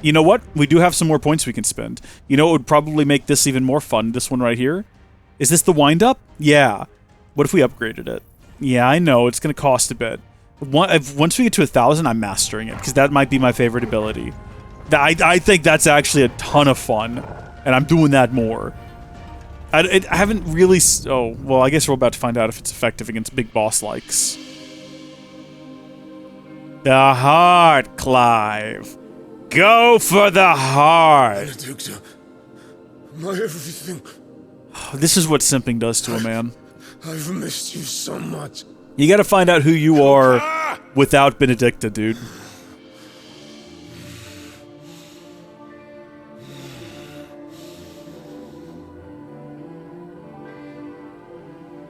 You know what? We do have some more points we can spend. You know what would probably make this even more fun? This one right here. Is this the wind-up? Yeah. What if we upgraded it? Yeah, I know. It's going to cost a bit. Once we get to 1,000, I'm mastering it, because that might be my favorite ability. I think that's actually a ton of fun, and I'm doing that more. I haven't really... Oh, well, I guess we're about to find out if it's effective against big boss-likes. The heart, Clive. Go for the heart. Benedicta, my everything. This is what simping does to a man. I've missed you so much. You gotta find out who you are without Benedicta, dude.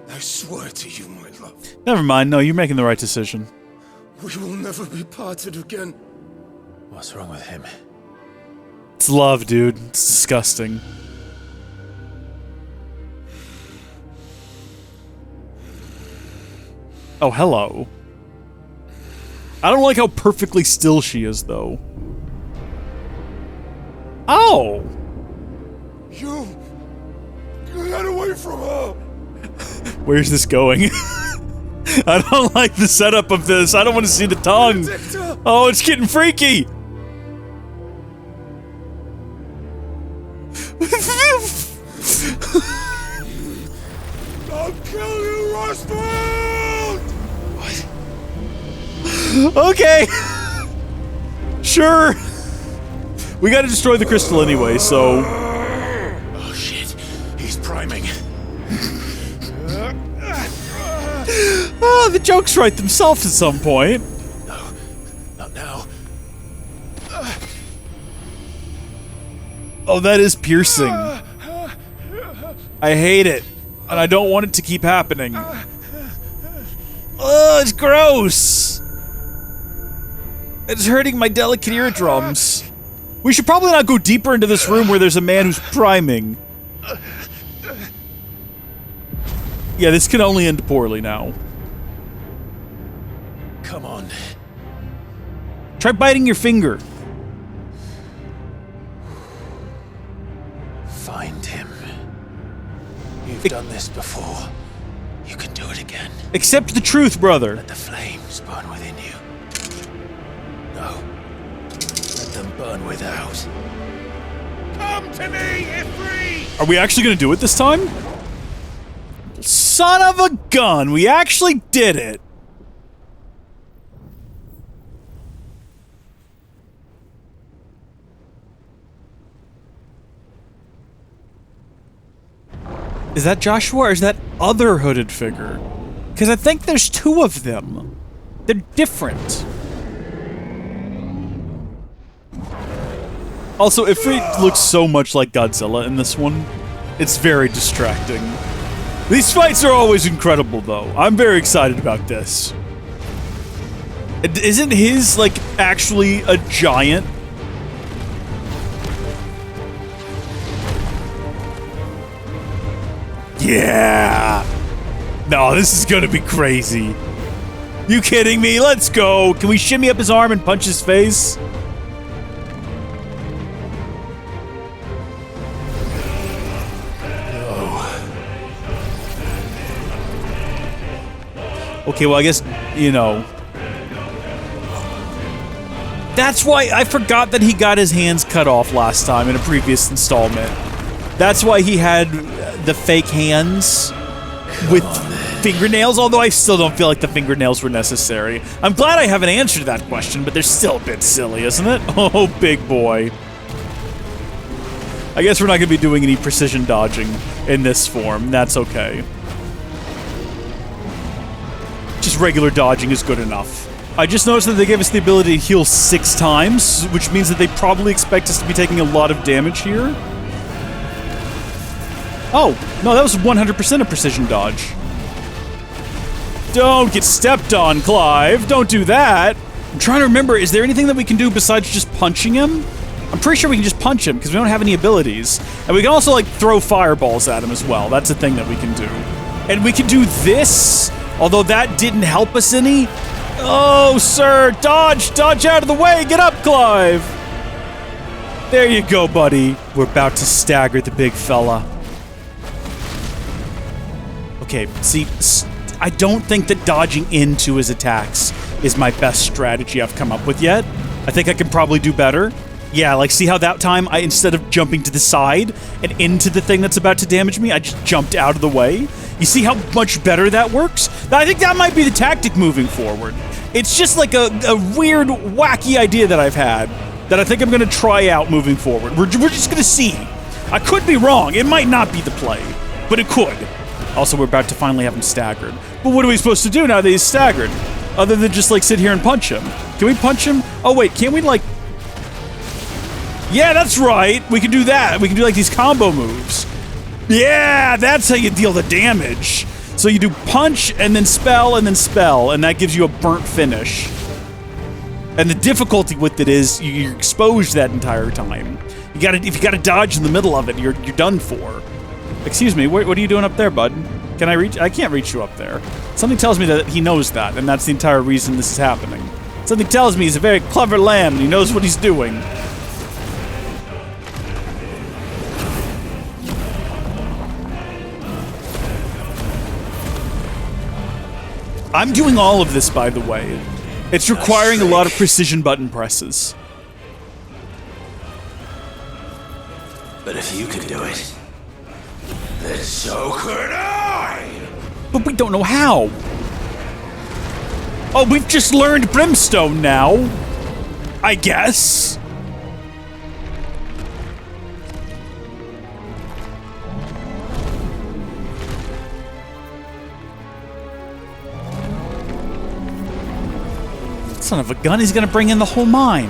I swear to you, my love. Never mind, no, you're making the right decision. We will never be parted again. What's wrong with him? It's love, dude. It's disgusting. Oh, hello. I don't like how perfectly still she is, though. Oh! You get away from her! Where's this going? I don't like the setup of this. I don't want to see the tongue. Oh, it's getting freaky. I'll kill you, Rustfield! Okay. Sure. We gotta destroy the crystal anyway, so... Oh shit, he's priming. Oh, the jokes write themselves at some point. No, not now. Oh, that is piercing. I hate it. And I don't want it to keep happening. Oh, it's gross. It's hurting my delicate eardrums. We should probably not go deeper into this room where there's a man who's priming. Yeah, this can only end poorly now. Come on. Try biting your finger. Find him. You've done this before. You can do it again. Accept the truth, brother. Let the flames burn within you. No. Let them burn without. Come to me, Ifrit! Are we actually going to do it this time? Son of a gun, we actually did it. Is that Joshua or is that other hooded figure? Because I think there's two of them. They're different. Also, Ifrit looks so much like Godzilla in this one. It's very distracting. These fights are always incredible, though. I'm very excited about this. Isn't his, like, actually a giant? Yeah! No, this is gonna be crazy. You kidding me? Let's go! Can we shimmy up his arm and punch his face? Okay, well, I guess, you know. That's why I forgot that he got his hands cut off last time in a previous installment. That's why he had the fake hands with fingernails, although I still don't feel like the fingernails were necessary. I'm glad I have an answer to that question, but they're still a bit silly, isn't it? Oh, big boy. I guess we're not going to be doing any precision dodging in this form. That's okay. Just regular dodging is good enough. I just noticed that they gave us the ability to heal 6 times, which means that they probably expect us to be taking a lot of damage here. Oh, no, that was 100% a precision dodge. Don't get stepped on, Clive. Don't do that. I'm trying to remember, is there anything that we can do besides just punching him? I'm pretty sure we can just punch him, because we don't have any abilities. And we can also, like, throw fireballs at him as well. That's a thing that we can do. And we can do this, although that didn't help us any. Oh, sir, dodge! Dodge out of the way! Get up, Clive! There you go, buddy. We're about to stagger the big fella. Okay, see, I don't think that dodging into his attacks is my best strategy I've come up with yet. I think I can probably do better. Yeah, like, see how that time, instead of jumping to the side and into the thing that's about to damage me, I just jumped out of the way? You see how much better that works? I think that might be the tactic moving forward. It's just like a weird, wacky idea that I've had that I think I'm going to try out moving forward. We're just going to see. I could be wrong. It might not be the play, but it could. Also, we're about to finally have him staggered. But what are we supposed to do now that he's staggered? Other than just, like, sit here and punch him. Can we punch him? Oh, wait, can't we, like... Yeah, that's right. We can do that. We can do, like, these combo moves. Yeah, that's how you deal the damage. So you do punch, and then spell, and that gives you a burnt finish. And the difficulty with it is you're exposed that entire time. If you gotta dodge in the middle of it, you're done for. Excuse me, what are you doing up there, bud? Can I reach? I can't reach you up there. Something tells me that he knows that, and that's the entire reason this is happening. Something tells me he's a very clever lamb, and he knows what he's doing. I'm doing all of this, by the way. It's requiring a lot of precision button presses. But if you can do it, then so could I! But we don't know how. Oh, we've just learned Brimstone now. I guess. Son of a gun, he's gonna bring in the whole mine.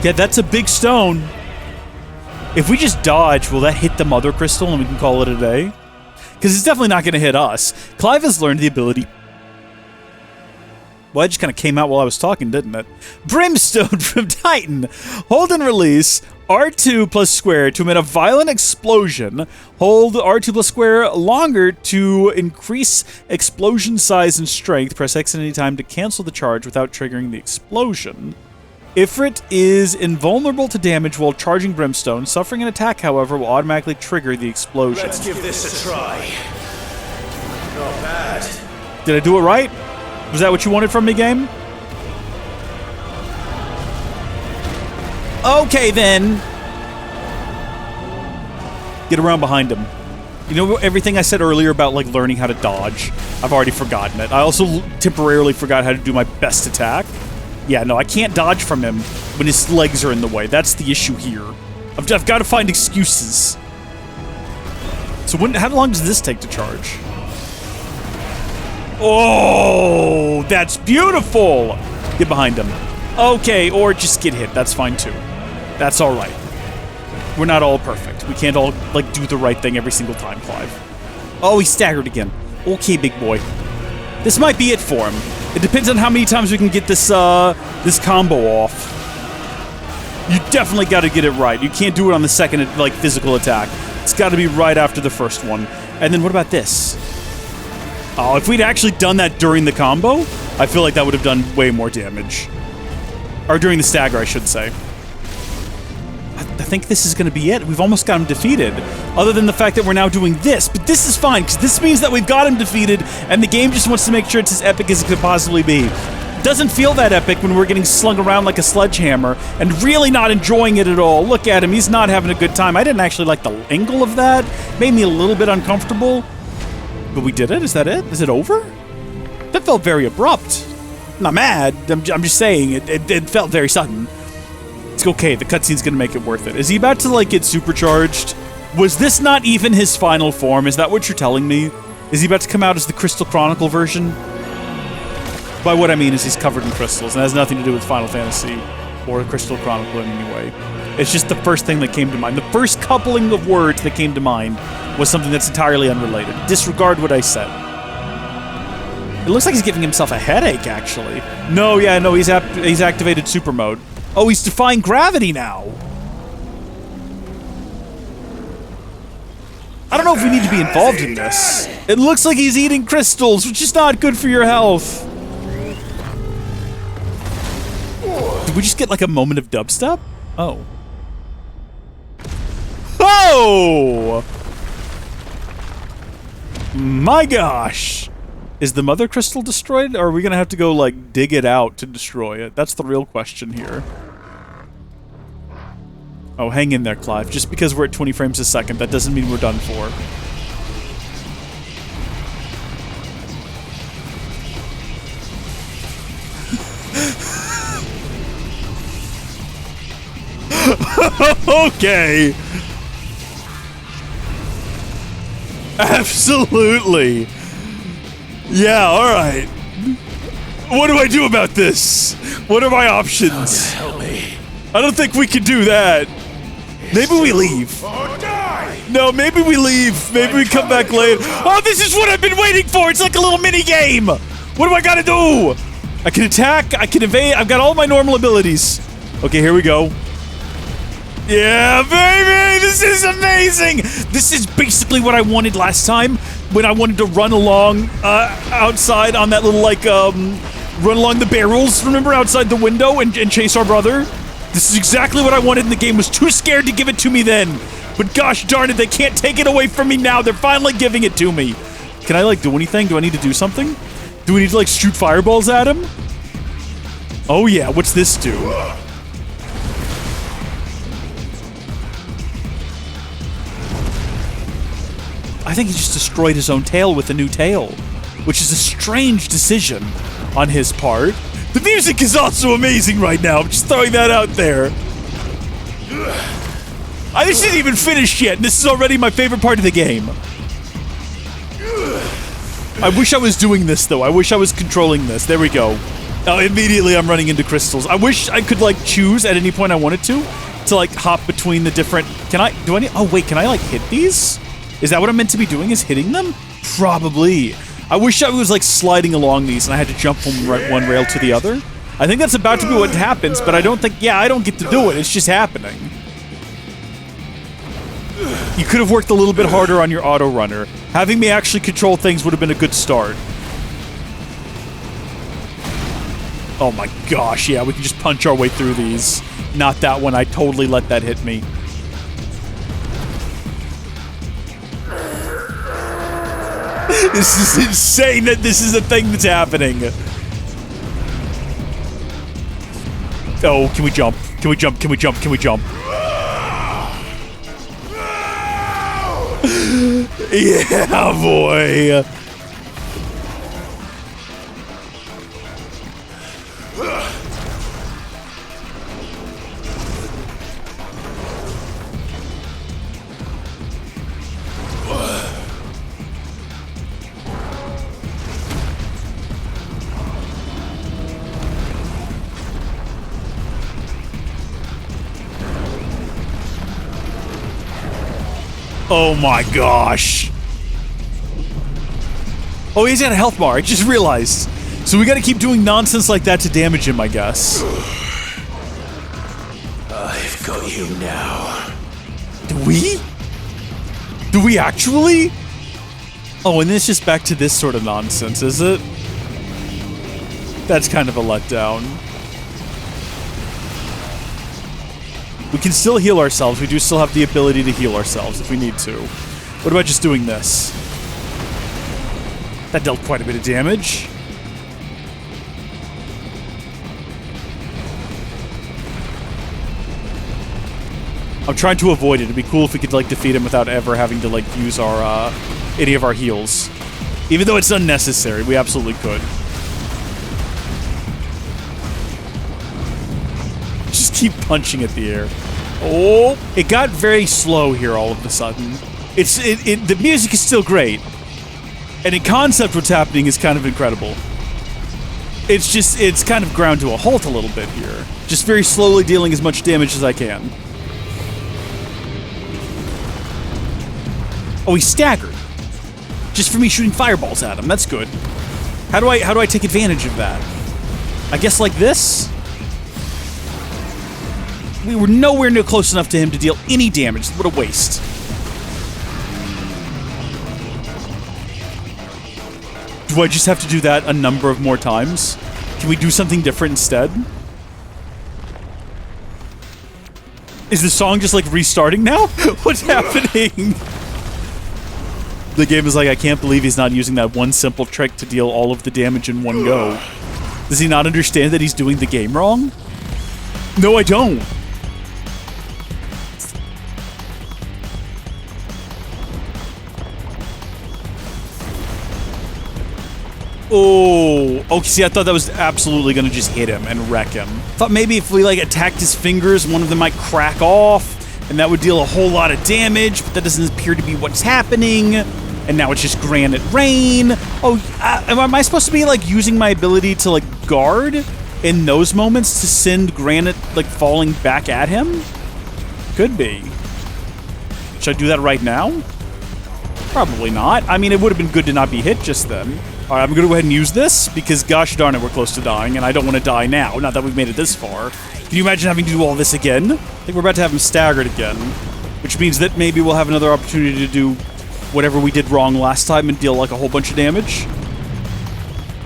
Yeah, that's a big stone. If we just dodge, will that hit the mother crystal and we can call it a day? Because it's definitely not gonna hit us. Clive has learned the ability Well, it just kind of came out while I was talking, didn't it? Brimstone from Titan. Hold and release R2 plus square to emit a violent explosion. Hold R2 plus square longer to increase explosion size and strength. Press X at any time to cancel the charge without triggering the explosion. Ifrit is invulnerable to damage while charging Brimstone. Suffering an attack, however, will automatically trigger the explosion. Let's give this a try. Not bad. Did I do it right? Was that what you wanted from me, game? Okay, then. Get around behind him. You know everything I said earlier about, like, learning how to dodge? I've already forgotten it. I also temporarily forgot how to do my best attack. Yeah, no, I can't dodge from him when his legs are in the way. That's the issue here. I've got to find excuses. So how long does this take to charge? Oh, that's beautiful! Get behind him. Okay, or just get hit. That's fine, too. That's all right. We're not all perfect. We can't all, like, do the right thing every single time, Clive. Oh, he staggered again. Okay, big boy. This might be it for him. It depends on how many times we can get this, this combo off. You definitely got to get it right. You can't do it on the second, like, physical attack. It's got to be right after the first one. And then what about this? Oh, if we'd actually done that during the combo, I feel like that would have done way more damage. Or during the stagger, I should say. I think this is going to be it. We've almost got him defeated. Other than the fact that we're now doing this. But this is fine, because this means that we've got him defeated, and the game just wants to make sure it's as epic as it could possibly be. It doesn't feel that epic when we're getting slung around like a sledgehammer, and really not enjoying it at all. Look at him. He's not having a good time. I didn't actually like the angle of that. Made me a little bit uncomfortable. But we did it? Is that it? Is it over? That felt very abrupt. I'm not mad. I'm just saying, it felt very sudden. It's okay. The cutscene's gonna make it worth it. Is he about to, like, get supercharged? Was this not even his final form? Is that what you're telling me? Is he about to come out as the Crystal Chronicle version? By what I mean is he's covered in crystals, and it has nothing to do with Final Fantasy or Crystal Chronicle in any way. It's just the first thing that came to mind. The first coupling of words that came to mind was something that's entirely unrelated. Disregard what I said. It looks like he's giving himself a headache, actually. No, yeah, no, he's activated super mode. Oh, he's defying gravity now. I don't know if we need to be involved in this. It looks like he's eating crystals, which is not good for your health. Did we just get like a moment of dubstep? Oh. Oh! My gosh. Is the mother crystal destroyed, or are we gonna have to go, like, dig it out to destroy it? That's the real question here. Oh, hang in there, Clive. Just because we're at 20 frames a second, that doesn't mean we're done for. Okay. Absolutely. Yeah, alright. What do I do about this? What are my options? Help me. I don't think we can do that. Maybe we leave. No, maybe we leave. Maybe we come back later. Oh, this is what I've been waiting for. It's like a little mini game. What do I gotta do? I can attack. I can evade. I've got all my normal abilities. Okay, here we go. Yeah, baby! This is amazing! This is basically what I wanted last time when I wanted to run along outside on that little, like, run along the barrels, remember, outside the window and chase our brother? This is exactly what I wanted, and the game was too scared to give it to me then. But gosh darn it, they can't take it away from me now. They're finally giving it to me. Can I, like, do anything? Do I need to do something? Do we need to, like, shoot fireballs at him? Oh, yeah. What's this do? I think he just destroyed his own tail with a new tail, which is a strange decision on his part. The music is also amazing right now. I'm just throwing that out there. This isn't even finished yet, and this is already my favorite part of the game. I wish I was doing this, though. I wish I was controlling this. There we go. Immediately I'm running into crystals. I wish I could, like, choose at any point I wanted to like, hop between the different... Oh, wait, can I, like, hit these? Is that what I'm meant to be doing, is hitting them? Probably. I wish I was like sliding along these and I had to jump from one rail to the other. I think that's about to be what happens, but I don't think, yeah, I don't get to do it. It's just happening. You could have worked a little bit harder on your auto runner. Having me actually control things would have been a good start. Oh my gosh, yeah, we can just punch our way through these. Not that one, I totally let that hit me. This is insane that this is a thing that's happening. Oh, can we jump? Can we jump? Can we jump? Can we jump? Yeah, boy. Oh my gosh. Oh, he's got a health bar. I just realized. So we gotta keep doing nonsense like that to damage him, I guess. I've got you now. Do we? Do we actually? Oh, and then it's just back to this sort of nonsense, is it? That's kind of a letdown. We can still heal ourselves. We do still have the ability to heal ourselves if we need to. What about just doing this? That dealt quite a bit of damage. I'm trying to avoid it. It'd be cool if we could, like, defeat him without ever having to, like, use our, any of our heals. Even though it's unnecessary, we absolutely could. Just keep punching at the air. Oh, it got very slow here all of a sudden. The music is still great. And in concept, what's happening is kind of incredible. It's kind of ground to a halt a little bit here. Just very slowly dealing as much damage as I can. Oh, he's staggered. Just for me shooting fireballs at him. That's good. How do I take advantage of that? I guess like this? We were nowhere near close enough to him to deal any damage. What a waste. Do I just have to do that a number of more times? Can we do something different instead? Is the song just like restarting now? What's happening? The game is like, I can't believe he's not using that one simple trick to deal all of the damage in one go. Does he not understand that he's doing the game wrong? No, I don't. Oh, okay, see, I thought that was absolutely gonna just hit him and wreck him. Thought maybe if we, like, attacked his fingers, one of them might crack off, and that would deal a whole lot of damage, but that doesn't appear to be what's happening. And now it's just granite rain. Oh, am I supposed to be, like, using my ability to, like, guard in those moments to send granite, like, falling back at him? Could be. Should I do that right now? Probably not. I mean, it would have been good to not be hit just then. All right, I'm going to go ahead and use this, because gosh darn it, we're close to dying, and I don't want to die now, not that we've made it this far. Can you imagine having to do all this again? I think we're about to have him staggered again, which means that maybe we'll have another opportunity to do whatever we did wrong last time and deal, like, a whole bunch of damage.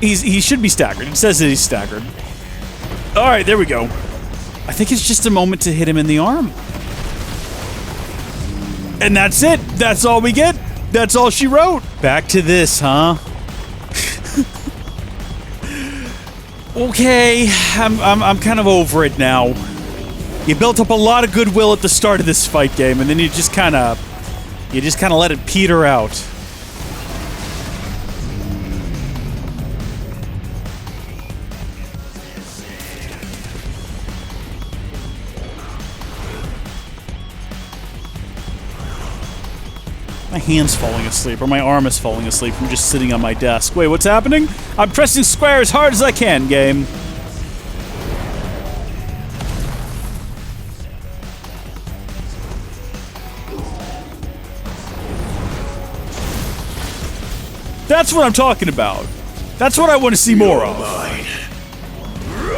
He should be staggered. It says that he's staggered. All right, there we go. I think it's just a moment to hit him in the arm. And that's it. That's all we get. That's all she wrote. Back to this, huh? Okay, I'm kind of over it now. You built up a lot of goodwill at the start of this fight game, and then you just kind of let it peter out. My hand's falling asleep, or my arm is falling asleep from just sitting on my desk. Wait, what's happening? I'm pressing square as hard as I can, game. That's what I'm talking about. That's what I want to see more of.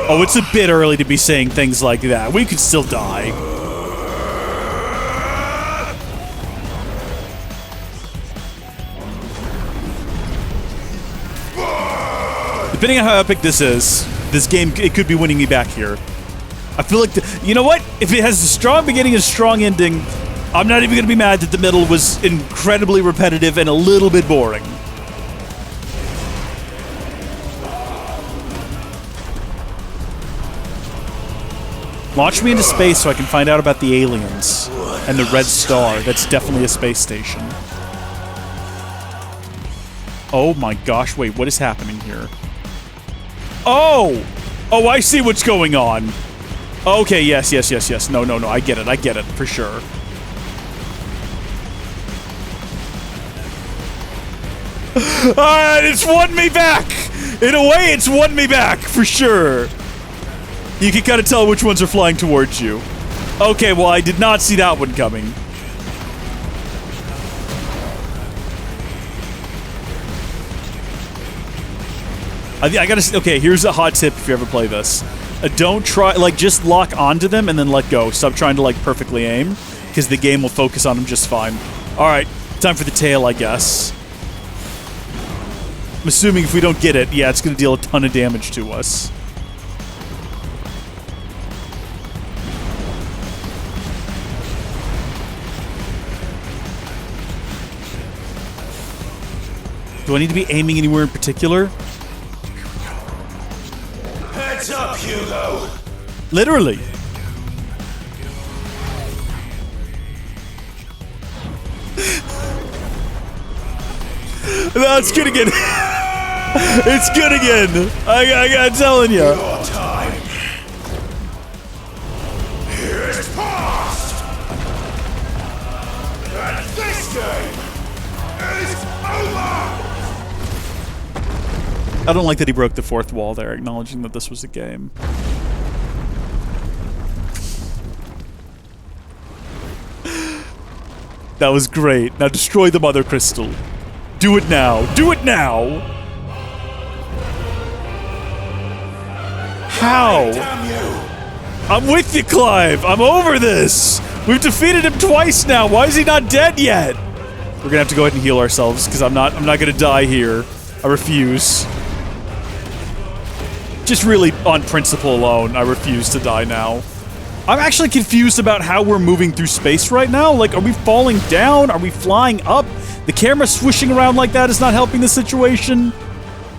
Oh, it's a bit early to be saying things like that. We could still die. Depending on how epic this is, this game, it could be winning me back here. I feel like, you know what? If it has a strong beginning and a strong ending, I'm not even going to be mad that the middle was incredibly repetitive and a little bit boring. Launch me into space so I can find out about the aliens and the red star. That's definitely a space station. Oh my gosh, wait, what is happening here? Oh! Oh, I see what's going on. Okay, yes. No, I get it, for sure. Alright, it's won me back! In a way, it's won me back, for sure. You can kind of tell which ones are flying towards you. Okay, well, I did not see that one coming. I gotta... Okay, here's a hot tip if you ever play this. Don't try... Like, just lock onto them and then let go. Stop trying to, like, perfectly aim, because the game will focus on them just fine. Alright, time for the tail, I guess. I'm assuming if we don't get it, yeah, it's gonna deal a ton of damage to us. Do I need to be aiming anywhere in particular? Heads up, Hugo! Literally. No, it's good again. It's good again. I got telling you. Your time. Here's past. And this game is over. I don't like that he broke the fourth wall there, acknowledging that this was a game. That was great. Now destroy the Mother Crystal. Do it now. Do it now! How? Damn you! I'm with you, Clive! I'm over this! We've defeated him twice now! Why is he not dead yet? We're gonna have to go ahead and heal ourselves, because I'm not gonna die here. I refuse. Just really on principle alone, I refuse to die now. I'm actually confused about how we're moving through space right now. Like, are we falling down? Are we flying up? The camera swishing around like that is not helping the situation.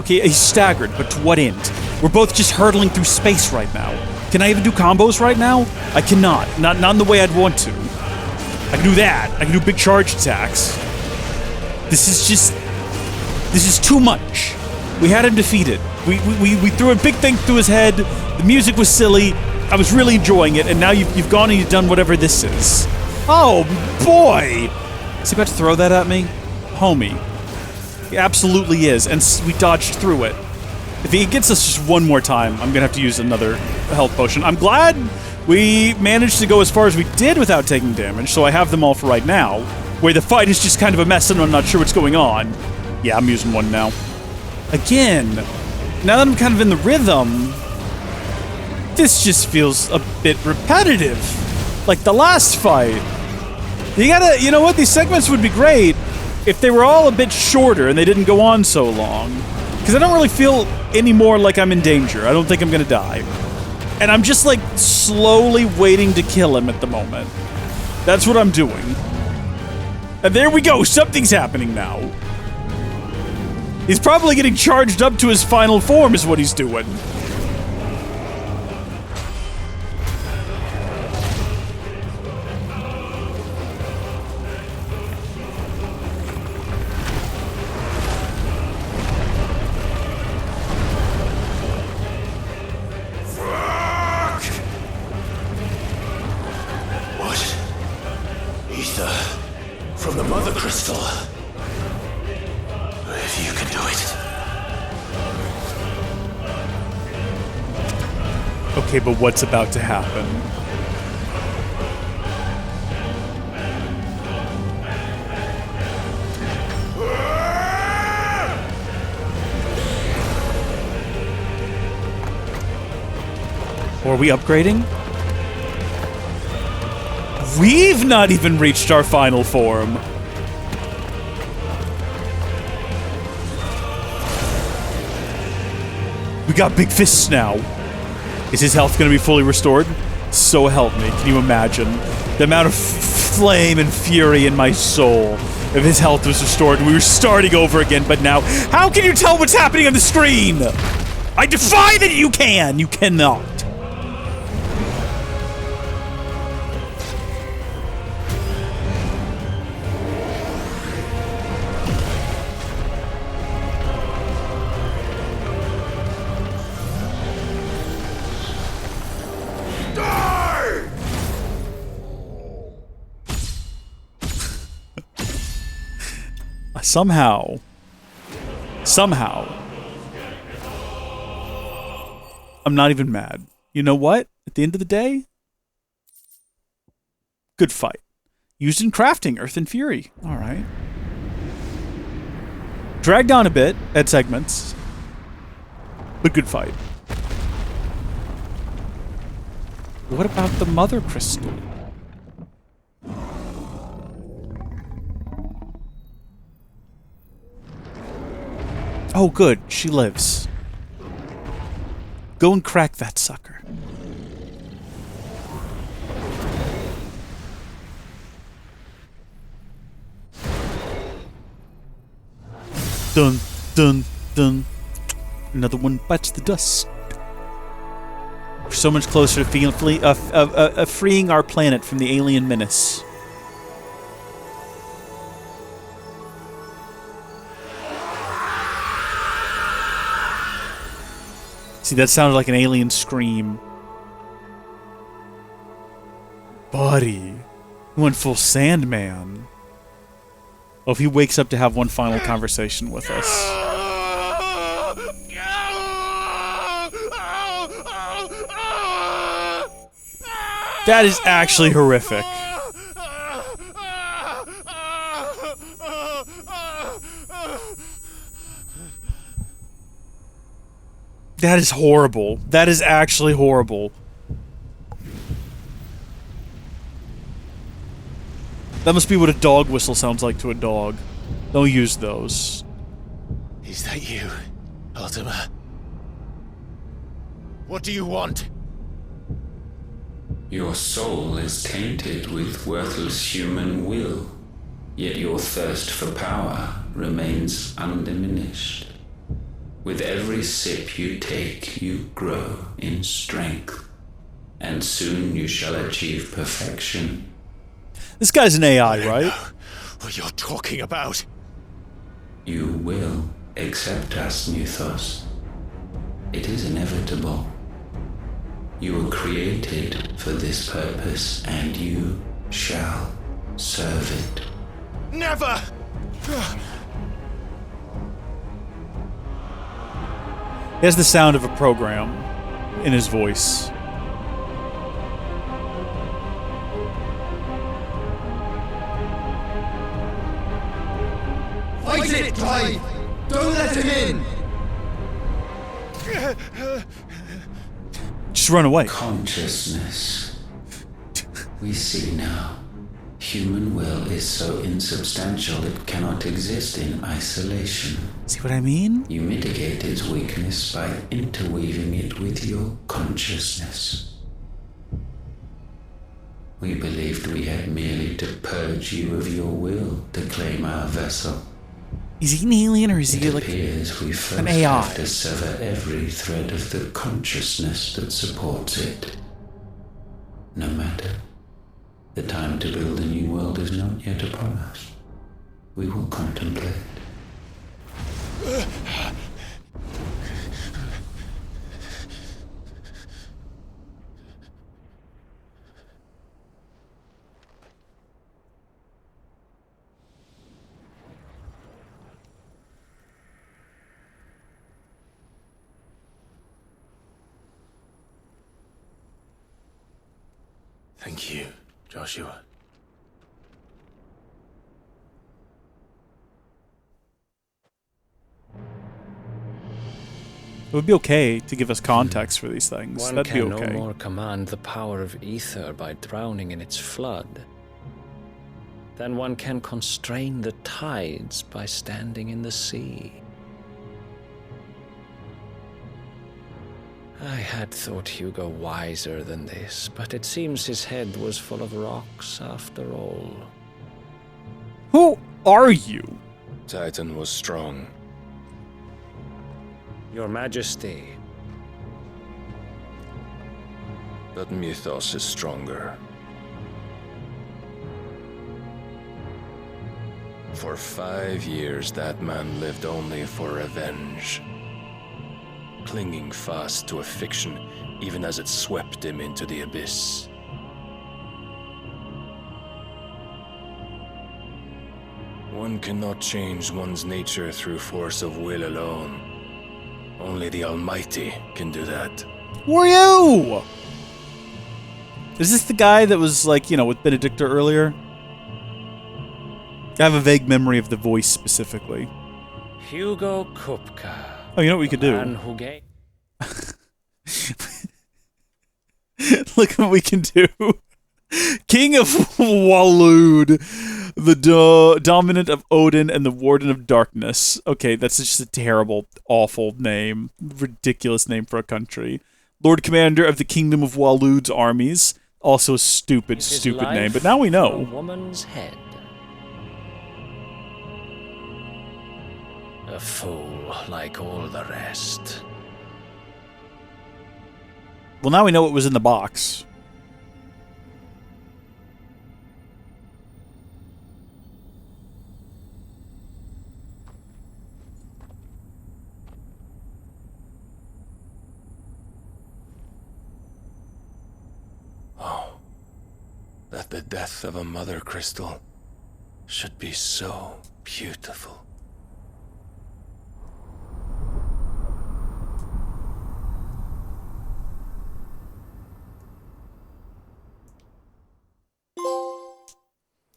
Okay, he's staggered, but to what end? We're both just hurtling through space right now. Can I even do combos right now? I cannot. Not in the way I'd want to. I can do that. I can do big charge attacks. This is too much. We had him defeated. We threw a big thing through his head. The music was silly. I was really enjoying it, and now you've gone and you've done whatever this is. Oh, boy! Is he about to throw that at me? Homie. He absolutely is, and we dodged through it. If he gets us just one more time, I'm gonna have to use another health potion. I'm glad we managed to go as far as we did without taking damage, so I have them all for right now, where the fight is just kind of a mess and I'm not sure what's going on. Yeah, I'm using one now. Again, now that I'm kind of in the rhythm, this just feels a bit repetitive. Like the last fight. You know what? These segments would be great if they were all a bit shorter and they didn't go on so long. Because I don't really feel anymore like I'm in danger. I don't think I'm gonna die. And I'm just like slowly waiting to kill him at the moment. That's what I'm doing. And there we go, something's happening now. He's probably getting charged up to his final form is what he's doing. From the Mother Crystal. If you can do it. Okay, but what's about to happen? are we upgrading? We've not even reached our final form. We got big fists now. Is his health going to be fully restored? So help me. Can you imagine the amount of flame and fury in my soul if his health was restored and we were starting over again, but now, how can you tell what's happening on the screen? I defy that you can! You cannot. Somehow, I'm not even mad. You know what? At the end of the day, good fight. Used in crafting, Earth and Fury. All right. Dragged on a bit at segments, but good fight. What about the Mother Crystal? Oh, good. She lives. Go and crack that sucker. Dun, dun, dun. Another one bites the dust. We're so much closer to freeing our planet from the alien menace. See, that sounded like an alien scream. Buddy. He went full Sandman. Oh, if he wakes up to have one final conversation with us. That is actually horrific. That is horrible. That is actually horrible. That must be what a dog whistle sounds like to a dog. Don't use those. Is that you, Ultima? What do you want? Your soul is tainted with worthless human will, yet your thirst for power remains undiminished. With every sip you take, you grow in strength, and soon you shall achieve perfection. This guy's an AI, I don't right? know what you're talking about. You will accept us, Muthos. It is inevitable. You were created for this purpose, and you shall serve it. Never! He has the sound of a program in his voice. Fight it, Clive! Don't let him in! Just run away. Consciousness. We see now. Human will is so insubstantial it cannot exist in isolation. See what I mean? You mitigate its weakness by interweaving it with your consciousness. We believed we had merely to purge you of your will to claim our vessel. Is he an alien or is he It like appears we first an AI? have to sever every thread of the consciousness that supports it. No matter. The time to build a new world is not yet upon us. We will contemplate. Thank you, Joshua. would be okay to give us context for these things. One That'd be can okay. no more command the power of ether by drowning in its flood than one can constrain the tides by standing in the sea. I had thought Hugo wiser than this, but it seems his head was full of rocks after all. Who are you? Titan was strong. Your Majesty. But Mythos is stronger. For 5 years, that man lived only for revenge. Clinging fast to a fiction, even as it swept him into the abyss. One cannot change one's nature through force of will alone. Only the Almighty can do that. Who are you? Is this the guy that was like, you know, with Benedicta earlier? I have a vague memory of the voice specifically. Hugo Koepka. Oh, you know what we could do? Man who gave... Look what we can do. King of Waloed, the dominant of Odin and the warden of darkness. Okay, that's just a terrible, awful name. Ridiculous name for a country. Lord Commander of the Kingdom of Waloed's armies. Also a stupid, stupid name, but now we A know. woman's head. A fool like all the rest. Well, now we know what was in the box. Oh, that the death of a mother crystal should be so beautiful.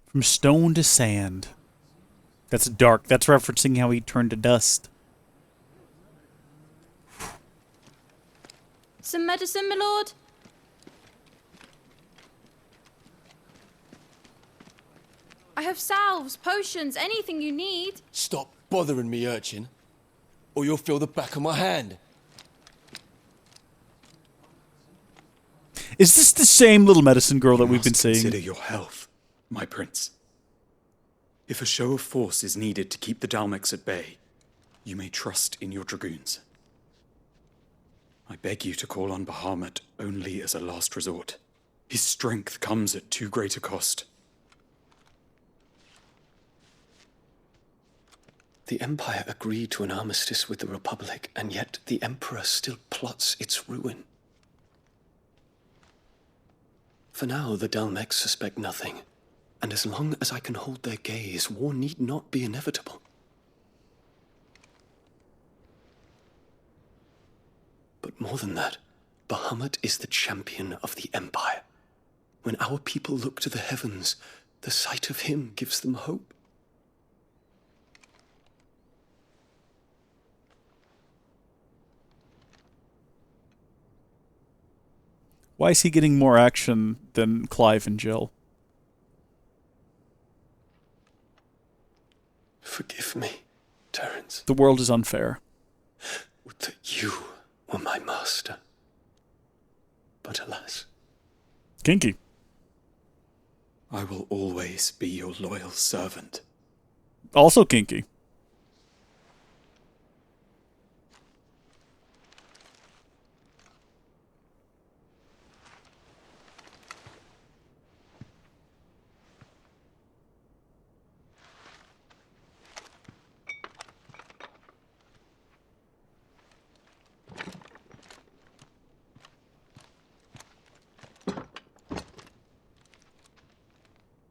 From stone to sand. That's dark. That's referencing how he turned to dust. Some medicine, my lord? I have salves, potions, anything you need. Stop bothering me, urchin, or you'll feel the back of my hand. Is this the same little medicine girl that we've been must seeing? Consider your health, my prince. If a show of force is needed to keep the Dalmex at bay, you may trust in your dragoons. I beg you to call on Bahamut only as a last resort. His strength comes at too great a cost. The Empire agreed to an armistice with the Republic, and yet the Emperor still plots its ruin. For now, the Dalmex suspect nothing, and as long as I can hold their gaze, war need not be inevitable. But more than that, Bahamut is the champion of the Empire. When our people look to the heavens, the sight of him gives them hope. Why is he getting more action than Clive and Jill? Forgive me, Terence. The world is unfair. Would that you were my master. But alas. Kinky. I will always be your loyal servant. Also kinky.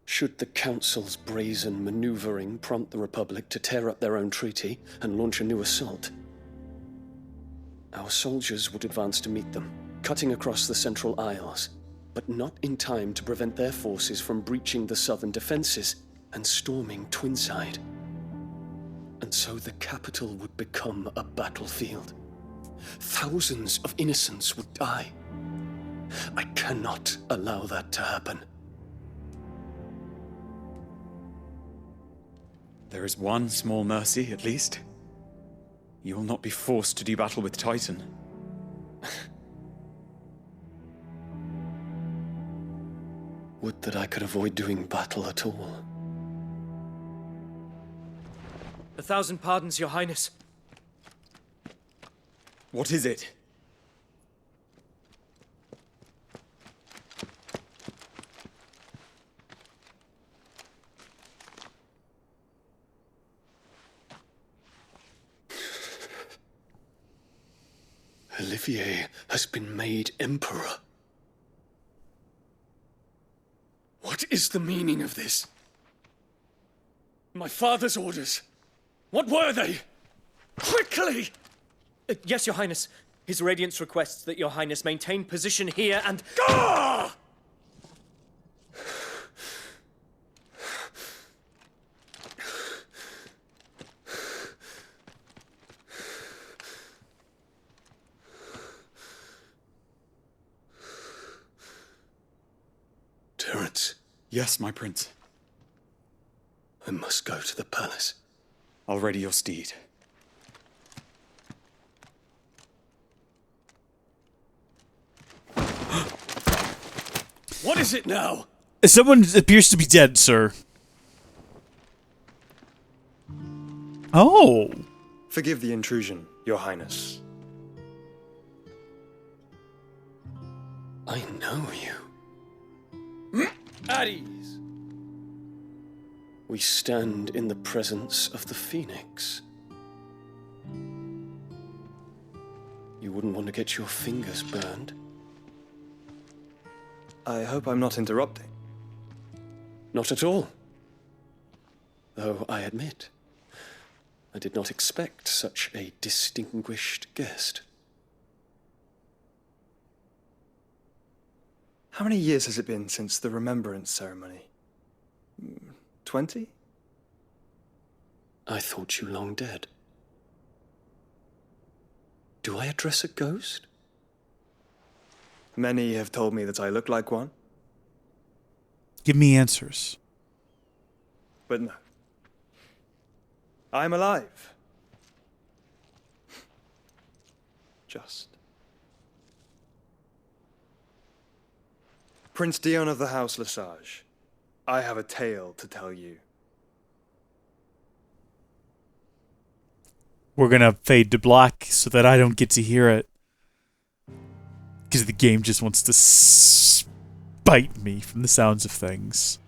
Should the Council's brazen maneuvering prompt the Republic to tear up their own treaty and launch a new assault, our soldiers would advance to meet them, cutting across the Central Isles, but not in time to prevent their forces from breaching the southern defenses and storming Twinside. And so the capital would become a battlefield. Thousands of innocents would die. I cannot allow that to happen. There is one small mercy, at least. You will not be forced to do battle with Titan. Would that I could avoid doing battle at all. 1,000 pardons, Your Highness. What is it? Olivier has been made emperor. What is the meaning of this? My father's orders. What were they? Quickly! Yes, Your Highness. His Radiance requests that Your Highness maintain position here and... Ah! Terence. Yes, my prince. I must go to the palace. I'll ready your steed. What is it now? Someone appears to be dead, sir. Oh. Forgive the intrusion, Your Highness. I know you. At ease. We stand in the presence of the Phoenix. You wouldn't want to get your fingers burned. I hope I'm not interrupting. Not at all. Though I admit, I did not expect such a distinguished guest. How many years has it been since the Remembrance ceremony? 20? I thought you long dead. Do I address a ghost? Many have told me that I look like one. Give me answers. But no. I'm alive. Just. Prince Dion of the House Lesage, I have a tale to tell you. We're gonna fade to black so that I don't get to hear it. Because the game just wants to spite me from the sounds of things.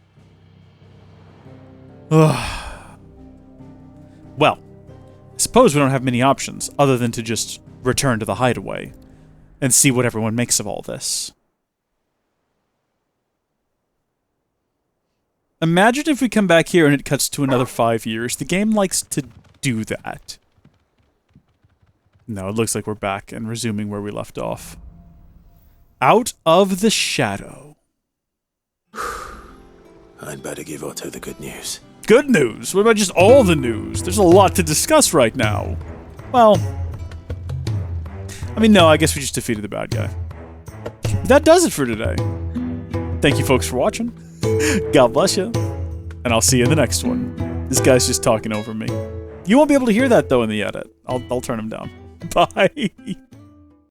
Ugh. Well, I suppose we don't have many options other than to just return to the hideaway and see what everyone makes of all this. Imagine if we come back here and it cuts to another 5 years. The game likes to do that. No, it looks like we're back and resuming where we left off. Out of the shadow. I'd better give Otto the good news. Good news? What about just all the news? There's a lot to discuss right now. Well, I mean, no, I guess we just defeated the bad guy. That does it for today. Thank you folks for watching. God bless you. And I'll see you in the next one. This guy's just talking over me. You won't be able to hear that, though, in the edit. I'll turn him down. Bye.